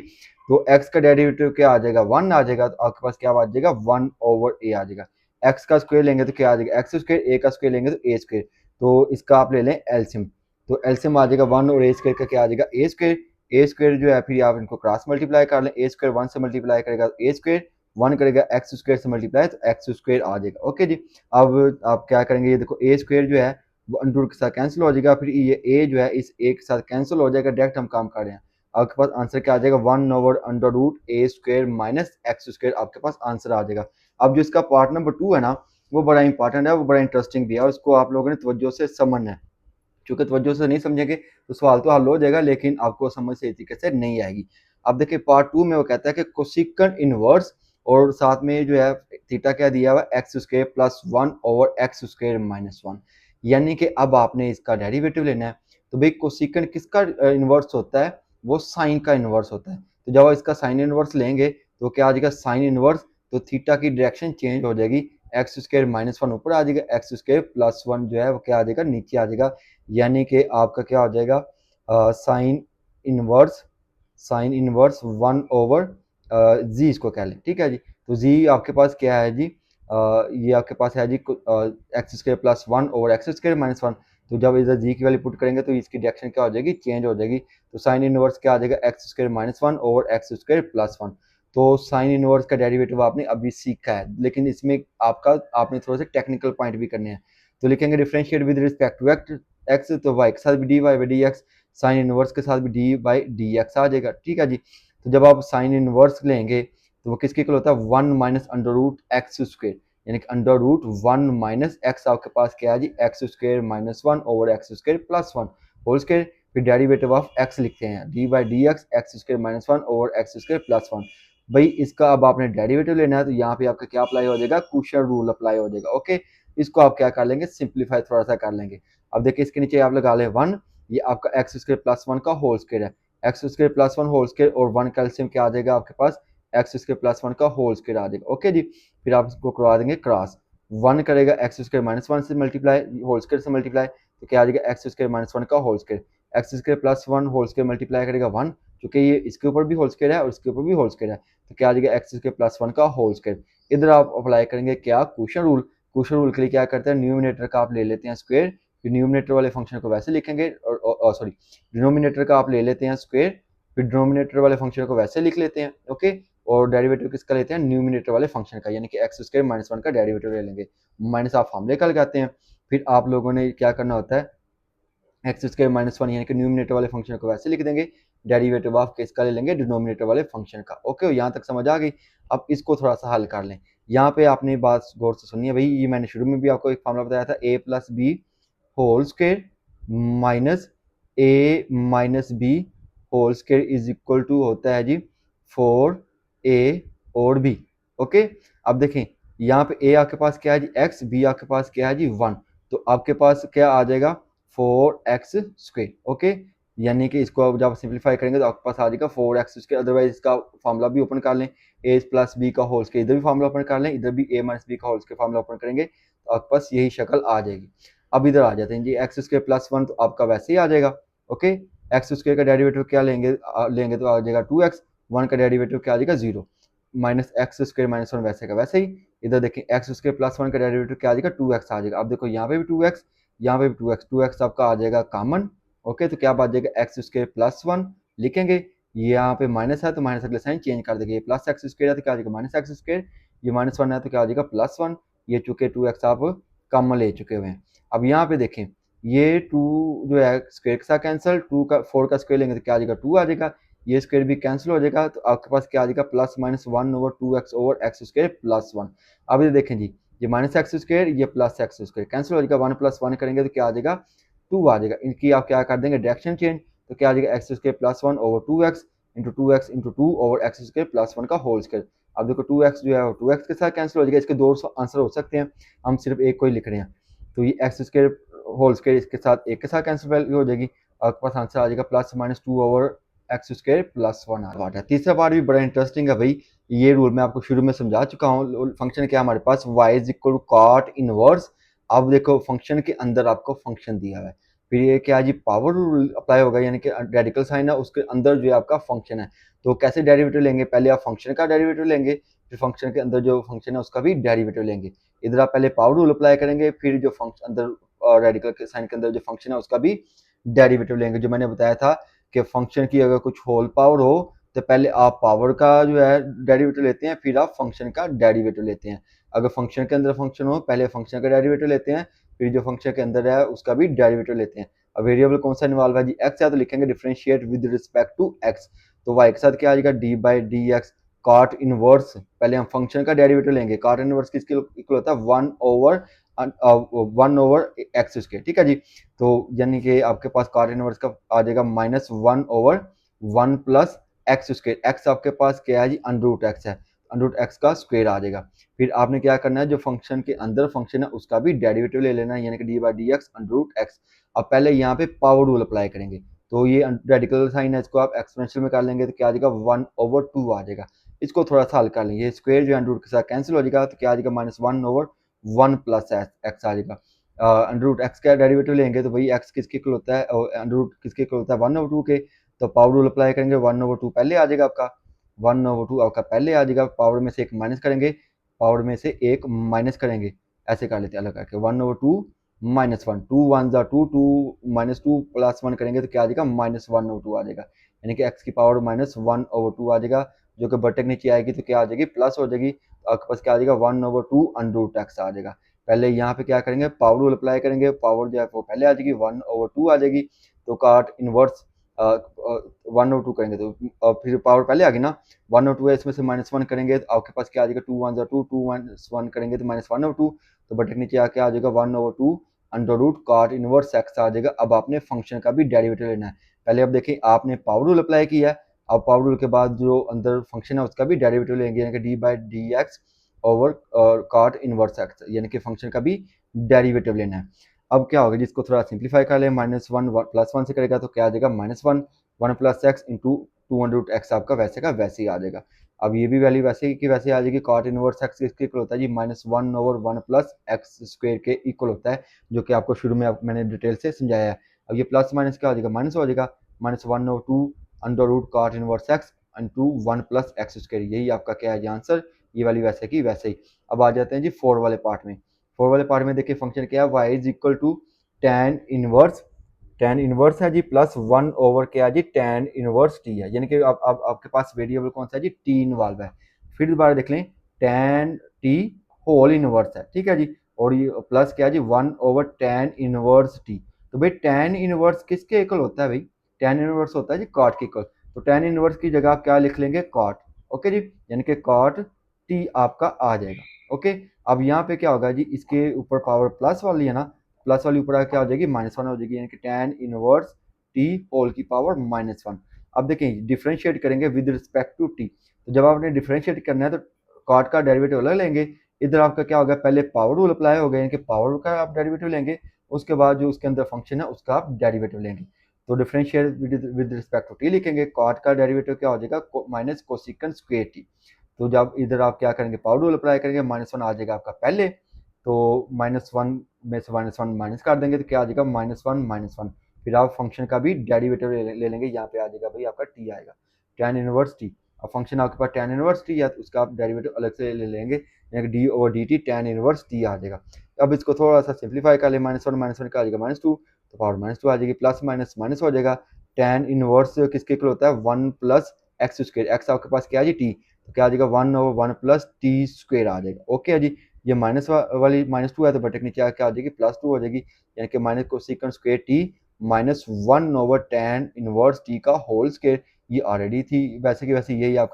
तो x का डेरिवेटिव क्या आ जाएगा 1 आ जाएगा, तो आपके पास क्या आ जाएगा 1 ओवर a आ जाएगा। x का स्क्वायर लेंगे तो क्या आ जाएगा x स्क्वायर, a का स्क्वायर लेंगे तो a स्क्वायर, तो इसका आप ले लें एलसीएम, तो एलसीएम आ जाएगा 1 और a स्क्वायर का क्या आ जाएगा a स्क्वायर। a स्क्वायर जो है फिर आप इनको क्रॉस मल्टीप्लाई कर लें, a स्क्वायर 1 से मल्टीप्लाई करेगा तो a स्क्वायर, 1 करेगा x स्क्वायर से मल्टीप्लाई तो x स्क्वायर आ जाएगा। ओके जी, अब आप क्या करेंगे, ये देखो a स्क्वायर जो है वो अंडर रूट के साथ कैंसिल हो जाएगा, फिर ये a जो है इस a के साथ कैंसिल हो जाएगा, डायरेक्ट हम काम कर रहे हैं। आपके पास आंसर क्या आ जाएगा 1 over under root a square minus x square, आपके पास आंसर आ जाएगा। अब जो इसका पार्ट नंबर 2 है ना वो बड़ा इंपॉर्टेंट है, वो बड़ा इंटरेस्टिंग भी है, उसको आप लोगों ने तवज्जो से समझना है, क्योंकि तवज्जो से नहीं समझेंगे तो सवाल तो हल हो जाएगा लेकिन आपको समझ सही तरीके से नहीं आएगी। अब देखिए पार्ट 2 में वो कहता है कि कोसिकंड इनवर्स और साथ में जो है थीटा क्या दिया हुआ x square plus 1 over x square minus 1, यानी कि अब आपने इसका डेरिवेटिव लेना है। तो भाई कोसिकंड किसका इनवर्स होता है, वो साइन का इनवर्स होता है, तो जब इसका साइन इनवर्स लेंगे तो क्या आ जाएगा साइन इनवर्स, तो थीटा की डायरेक्शन चेंज हो जाएगी, एक्स स्क्वायर माइनस 1 ऊपर आ जाएगा, एक्स स्क्वायर प्लस 1 जो है वो क्या आ जाएगा नीचे आ जाएगा, यानी कि आपका क्या हो जाएगा साइन इनवर्स 1 ओवर जी इसको कह लें, ठीक है जी। तो जी आपके पास क्या है जी, ये आपके पास है जी x square plus 1 over x square minus 1, तो जब इधर जी की वैल्यू पुट करेंगे तो इसकी डायरेक्शन क्या हो जाएगी चेंज हो जाएगी, तो साइन इनवर्स क्या आ जाएगा x square minus 1 over x square plus 1। तो साइन इनवर्स का डेरिवेटिव आपने अभी सीखा है, लेकिन इसमें आपने थोड़ा सा टेक्निकल पॉइंट भी करने हैं, तो लिखेंगे differentiate with respect to x, तो वाई के साथ भी d y by d x, sine inverse के साथ भी डी बाई डी एक्स आ जाएगा, ठीक है जी। तो जब आप साइन इनवर्स लेंगे तो वो किसके इक्वल होता है 1 minus under root x square, यानी कि अंडर रूट 1 माइनस एक्स, आपके पास क्या है जी x square minus 1 over x square plus 1 whole square, फिर डेरिवेटिव ऑफ एक्स लिखते हैं d by d x square minus 1 over x square plus 1। भाई इसका अब आपने डेरिवेटिव लेना है तो यहाँ पे आपका क्या अप्लाई हो जाएगा कुशन रूल अप्लाई हो जाएगा। ओके, इसको आप क्या कर लेंगे सिंप्लीफाई थोड़ा सा कर लेंगे। अब देखिए इसके नीचे आप लगा ले 1, ये आपका एक्स स्क्वायर प्लस 1 का होल स्क्वायर है, x square plus 1 whole square और 1 कैल्शियम क्या आ जाएगा आपके पास एक्स स्क्वायर प्लस 1 का होल स्क्वायर आ जाएगा। ओके जी, फिर आप इसको करवा देंगे क्रॉस, 1 करेगा एक्स स्क्वायर माइनस 1 से मल्टीप्लाई होल स्क्वायर से मल्टीप्लाई, तो क्या आ जाएगा एक्स स्क्वायर माइनस 1 का whole square, x square plus one whole square multiply करेगा 1, क्योंकि ये इसके ऊपर भी होल स्क्वायर है और इसके ऊपर भी होल स्क्वायर है, तो क्या आ जाएगा एक्स स्क्वायर प्लस 1 का होल स्क्वायर। इधर आप अप्लाई करेंगे क्या, क्वोशिएंट रूल। क्वोशिएंट रूल के लिए क्या करते हैं, न्यूमिनेटर का आप ले लेते हैं स्क्वायर, फिर न्यूमिनेटर वाले फंक्शन को वैसे लिखेंगे, और सॉरी डिनोमिनेटर का आप ले लेते हैं स्क्वायर, फिर डिनोमिनेटर वाले फंक्शन को वैसे लिख लेते हैं, ओके। और डेरिवेटिव किसका लेते हैं, न्यूमिनेटर वाले फंक्शन का, यानी कि एक्स स्क्वायर माइनस 1 का डेरिवेटिव ले लेंगे, माइनस आप फार्मूले का लगाते हैं। फिर आप लोगों ने क्या करना होता है, एक्स स्क्वायर माइनस 1 यानी कि न्यूमिनेटर वाले फंक्शन को वैसे लिख देंगे, डेरिवेटिव ऑफ किसका ले लेंगे, डिनोमिनेटर वाले फंक्शन का, ओके। यहाँ तक समझ आ गई। अब इसको थोड़ा सा हल कर लें। यहाँ पे आपने बात गौर से सुनिए भाई, ये मैंने शुरू में भी आपको एक फार्मूला बताया था, a plus b whole square minus a minus b whole square is equal to होता है जी 4a और b, ओके। अब देखें यहाँ पे a आपके पास क्या है जी x, b आपके पास क्या है जी 1, तो आपके पास क्या आ जाएगा 4x स्क्वायर, ओके। यानी कि इसको जब सिंप्लीफाई करेंगे तो आपके पास आ जाएगा 4x स्क्वायर। अदरवाइज इसका फार्मूला भी ओपन कर लें, a प्लस बी का होल स्क्वायर, इधर भी फार्मूला ओपन कर लें, इधर भी a माइनस बी का होल स्क्वायर फार्मूला ओपन करेंगे तो आपके पास यही शक्ल आ जाएगी। अब इधर आ जाते हैं जी एक्स स्क्वायर प्लस 1, तो आपका वैसे ही आ जाएगा, ओके। एक्स स्क्वायर का डेरिवेटिव क्या लेंगे, लेंगे तो आ जाएगा 2x, 1 का डेरिवेटिव क्या आ जाएगा 0, माइनस एक्स स्क्वायर माइनस 1 वैसे का वैसे ही। इधर देखें एक्स स्क्वायर प्लस 1 का डेरिवेटिव क्या आ जाएगा 2x आ जाएगा। अब देखो यहाँ पे भी 2x, यहाँ पे भी 2x, 2x आपका आ जाएगा कॉमन, ओके। तो क्या बात जाएगा एक्स स्क्वायर प्लस 1 लिखेंगे, यहाँ पे माइनस है तो माइनस अगले साइन चेंज कर देंगे, ये प्लस एक्स स्क्वायर है तो क्या आ जाएगा माइनस एक्स स्क्वायर, ये माइनस 1 है तो क्या आ जाएगा प्लस 1, ये चूंकि 2x आप कॉमन ले चुके हुए हैं। अब यहाँ पे देखें ये 2 जो है स्क्वायर के साथ कैंसिल, 2 का 4 का स्क्वायर लेंगे तो क्या आ जाएगा 2 आ जाएगा, ये स्क्वायर भी कैंसिल हो जाएगा, तो आपके पास क्या आ जाएगा plus minus 1 over x square plus 1। अब ये देखें जी, ये माइनस एक्स स्क्वायर, ये प्लस एक्स स्क्वायर कैंसिल हो जाएगा, 1 प्लस 1 करेंगे तो क्या आ जाएगा 2 आ जाएगा। इनकी आप क्या कर देंगे डायरेक्शन चेंज, तो क्या आ जाएगा x square plus 1 over 2x into 2x into 2 over x square plus 1 का होल स्क्वायर। अब देखो 2x जो है 2x के साथ कैंसिल हो जाएगा, इसके दो आंसर हो सकते हैं, हम सिर्फ एक को ही लिख रहे हैं, तो ये एक्स स्क्वायर होल स्क्वायर इसके साथ एक के साथ कैंसिल वैल्यू हो जाएगी, आपके पास आंसर आ जाएगा plus minus 2 over x square plus 1 आ जाएगा। तीसरा पार्ट भी बड़ा इंटरेस्टिंग है भाई, ये रूल मैं आपको शुरू में समझा चुका हूँ। फंक्शन क्या हमारे पास y is equal to cot inverse. अब देखो फंक्शन के अंदर आपको फंक्शन दिया हुआ है, फिर ये क्या जी पावर रूल अप्लाई होगा, यानी कि रेडिकल साइन है उसके अंदर जो है आपका फंक्शन है, तो कैसे डेरिवेटिव लेंगे, पहले आप फंक्शन का डेरिवेटिव लेंगे, फिर फंक्शन के अंदर जो फंक्शन है उसका भी डेरिवेटिव लेंगे। इधर आप पहले पावर रूल अप्लाई करेंगे, फिर जो फंक्शन अंदर रेडिकल के साइन के अंदर जो फंक्शन है उसका भी डेरिवेटिव लेंगे। जो मैंने बताया था कि फंक्शन की अगर कुछ होल पावर हो तो पहले आप पावर का जो है डेरिवेटिव लेते हैं, फिर आप फंक्शन का डेरिवेटिव लेते हैं। अगर फंक्शन के अंदर फंक्शन हो पहले फंक्शन का डेरिवेटिव लेते हैं, फिर जो फंक्शन के अंदर है उसका भी डेरिवेटिव लेते हैं। अब वेरिएबल कौन सा इन्वॉल्व है जी एक्स है, तो लिखेंगे differentiate with respect to x, तो वाई के साथ क्या आ जाएगा d by d x cot inverse. पहले हम फंक्शन का डेरिवेटिव लेंगे, कॉट इनवर्स किसके इक्वल होता है 1 ओवर एक्स स्क्वायर, ठीक है जी। तो यानी कि आपके पास कॉट इनवर्स का आ जाएगा minus 1/1 plus x square, x आपके पास क्या है जी अंडरूट एक्स है, अंडरूट एक्स का स्क्वायर आ जाएगा। फिर आपने क्या करना है, जो फंक्शन के अंदर फंक्शन है उसका भी डेरिवेटिव ले लेना है, यानी कि d by d x under root x. अब पहले यहाँ पे पावर रूल अप्लाई करेंगे, तो ये रेडिकल साइन है इसको आप एक्सपोनेंशियल में कर लेंगे तो क्या आ जाएगा 1/2 आ जाएगा। इसको थोड़ा सा हल कर लेंगे, स्क्वायर जो है अंडरूट के साथ कैंसिल हो जाएगा, तो क्या आ जाएगा माइनस 1/1 प्लस एक्स आ जाएगा। अंडरूट एक्स का डेरिवेटिव लेंगे तो भाई एक्स किसके इक्वल होता है, अंडरूट किसके इक्वल होता है 1/2 के, तो पावर रूल अप्लाई करेंगे 1/2 पहले आ जाएगा आपका, 1/2 आपका पहले आ जाएगा, पावर में से एक माइनस करेंगे, पावर में से एक माइनस करेंगे, ऐसे कर लेते हैं अलग करके 1/2 माइनस 1, 2 1 जा 2, 2 माइनस 2 प्लस 1 करेंगे तो क्या आ जाएगा माइनस 1/2 आ जाएगा, यानी कि एक्स की पावर माइनस 1/2 आ जाएगा, जो कि बटे के नीचे आएगी तो क्या आ जाएगी प्लस हो जाएगी, तो आपके पास क्या आ जाएगा 1/2 अंडरूट एक्स आ जाएगा। पहले यहाँ पे क्या करेंगे पावर रूल अप्लाई करेंगे, पावर जो है वो पहले आ जाएगी 1/2 आ जाएगी, तो काट इनवर्स 1/2 करेंगे तो फिर पावर पहले आ गई ना, 1/2 है इसमें से माइनस 1 करेंगे तो आपके पास क्या आ जाएगा 2 1 2, 2 माइनस 1 करेंगे तो माइनस 1/2, तो बटे के नीचे आके आ जाएगा 1/2 under root cot inverse x आ जाएगा। अब आपने फंक्शन का भी डेरिवेटिव लेना है, पहले अब देखिए आपने पावर रूल अप्लाई किया है, अब पावर रूल के बाद जो अंदर फंक्शन है उसका भी डेरिवेटिव लेंगे, यानी कि d by d x over cot inverse x, यानी कि फंक्शन का भी डेरिवेटिव लेना है। अब क्या होगा जिसको थोड़ा सिंप्लीफाई कर ले, -1 प्लस 1 से करेगा तो क्या आ जाएगा -1 1 प्लस एक्स इंटू 200x आपका वैसे का वैसे ही आ जाएगा। अब ये भी वैल्यू वैसे की वैसे आ जाएगी, कॉट इनवर्स एक्स किसके इक्वल होता है जी -1/1 प्लस एक्स स्क्वायर के इक्वल होता है, जो कि आपको शुरू में मैंने डिटेल से समझाया है। अब ये प्लस माइनस क्या हो जाएगा, माइनस हो जाएगा, -1/2 under root cot inverse x into 1 plus x square, यही आपका क्या है जी आंसर, ये वाली वैसे की वैसे ही। अब आ जाते हैं जी 4 वाले पार्ट में। 4 वाले पार्ट में देखिए फंक्शन क्या है, y is equal to tan inverse है जी प्लस 1 ओवर क्या है जी tan इनवर्स t है, यानी कि अब आपके पास वेरिएबल कौन सा है जी t इन्वॉल्व है। फिर दोबारा देख लें tan t होल इनवर्स है, ठीक है जी, और ये प्लस क्या है जी 1 ओवर tan इनवर्स t। तो भाई tan इनवर्स किसके इक्वल होता है भाई, tan इनवर्स होता है जी cot के इक्वल, तो tan इनवर्स की जगह आप क्या लिख लेंगे cot, ओके जी, यानी कि cot t आपका आ जाएगा, ओके। अब यहाँ पे क्या होगा जी, इसके ऊपर पावर प्लस वाली है ना, प्लस वाली ऊपर क्या हो जाएगी -1 हो जाएगी, यानी कि tan इनवर्स t होल की पावर -1। अब देखें डिफरेंशिएट करेंगे विद रिस्पेक्ट टू t, तो जब आपने डिफरेंशिएट करना है तो cot का डेरिवेटिव अलग लेंगे, इधर आपका क्या होगा, पहले पावर रूल अप्लाई होगा, यानी कि पावर का आप डेरिवेटिव लेंगे, उसके बाद जो उसके अंदर फंक्शन है उसका आप डेरिवेटिव लेंगे। तो differentiate with respect to t लिखेंगे, कॉट का डेरिवेटिव क्या हो जाएगा माइनस कोसिकन स्क्वायर टी। तो जब इधर आप क्या करेंगे, पावर रूल अप्लाई करेंगे, -1 आ जाएगा आपका पहले, तो -1 में से -1 माइनस कर देंगे तो क्या आ जाएगा -1। फिर आप फंक्शन का भी डेरिवेटिव ले लेंगे, यहाँ पे आ जाएगा भाई आपका टी आएगा, tan इनवर्स टी। अब फंक्शन आपके पास tan इनवर्स टी है तो उसका आप डेरिवेटिव अलग से ले लेंगे, यानी d over d t tan inverse t आ जाएगा। अब इसको थोड़ा सा सिंप्लीफाई कर ले, -1 का आ जाएगा -2, तो पावर -2 आ जाएगी, प्लस माइनस माइनस हो जाएगा। tan इनवर्स किसके इक्वल होता है, 1 प्लस एक्स स्क्वायर, एक्स आपके पास क्या है जी टी, तो क्या आ जाएगा 1 ओवर 1 प्लस टी स्क्वायर आ जाएगा, ओके है जी। ये माइनस वाली -2 है तो बटे नीचे क्या आ जाएगी +2 हो जाएगी, यानी कि minus कोसिकन square T -1 over tan inverse T का होल स्क्वायर, ये ऑलरेडी थी वैसे की वैसे, यही आपका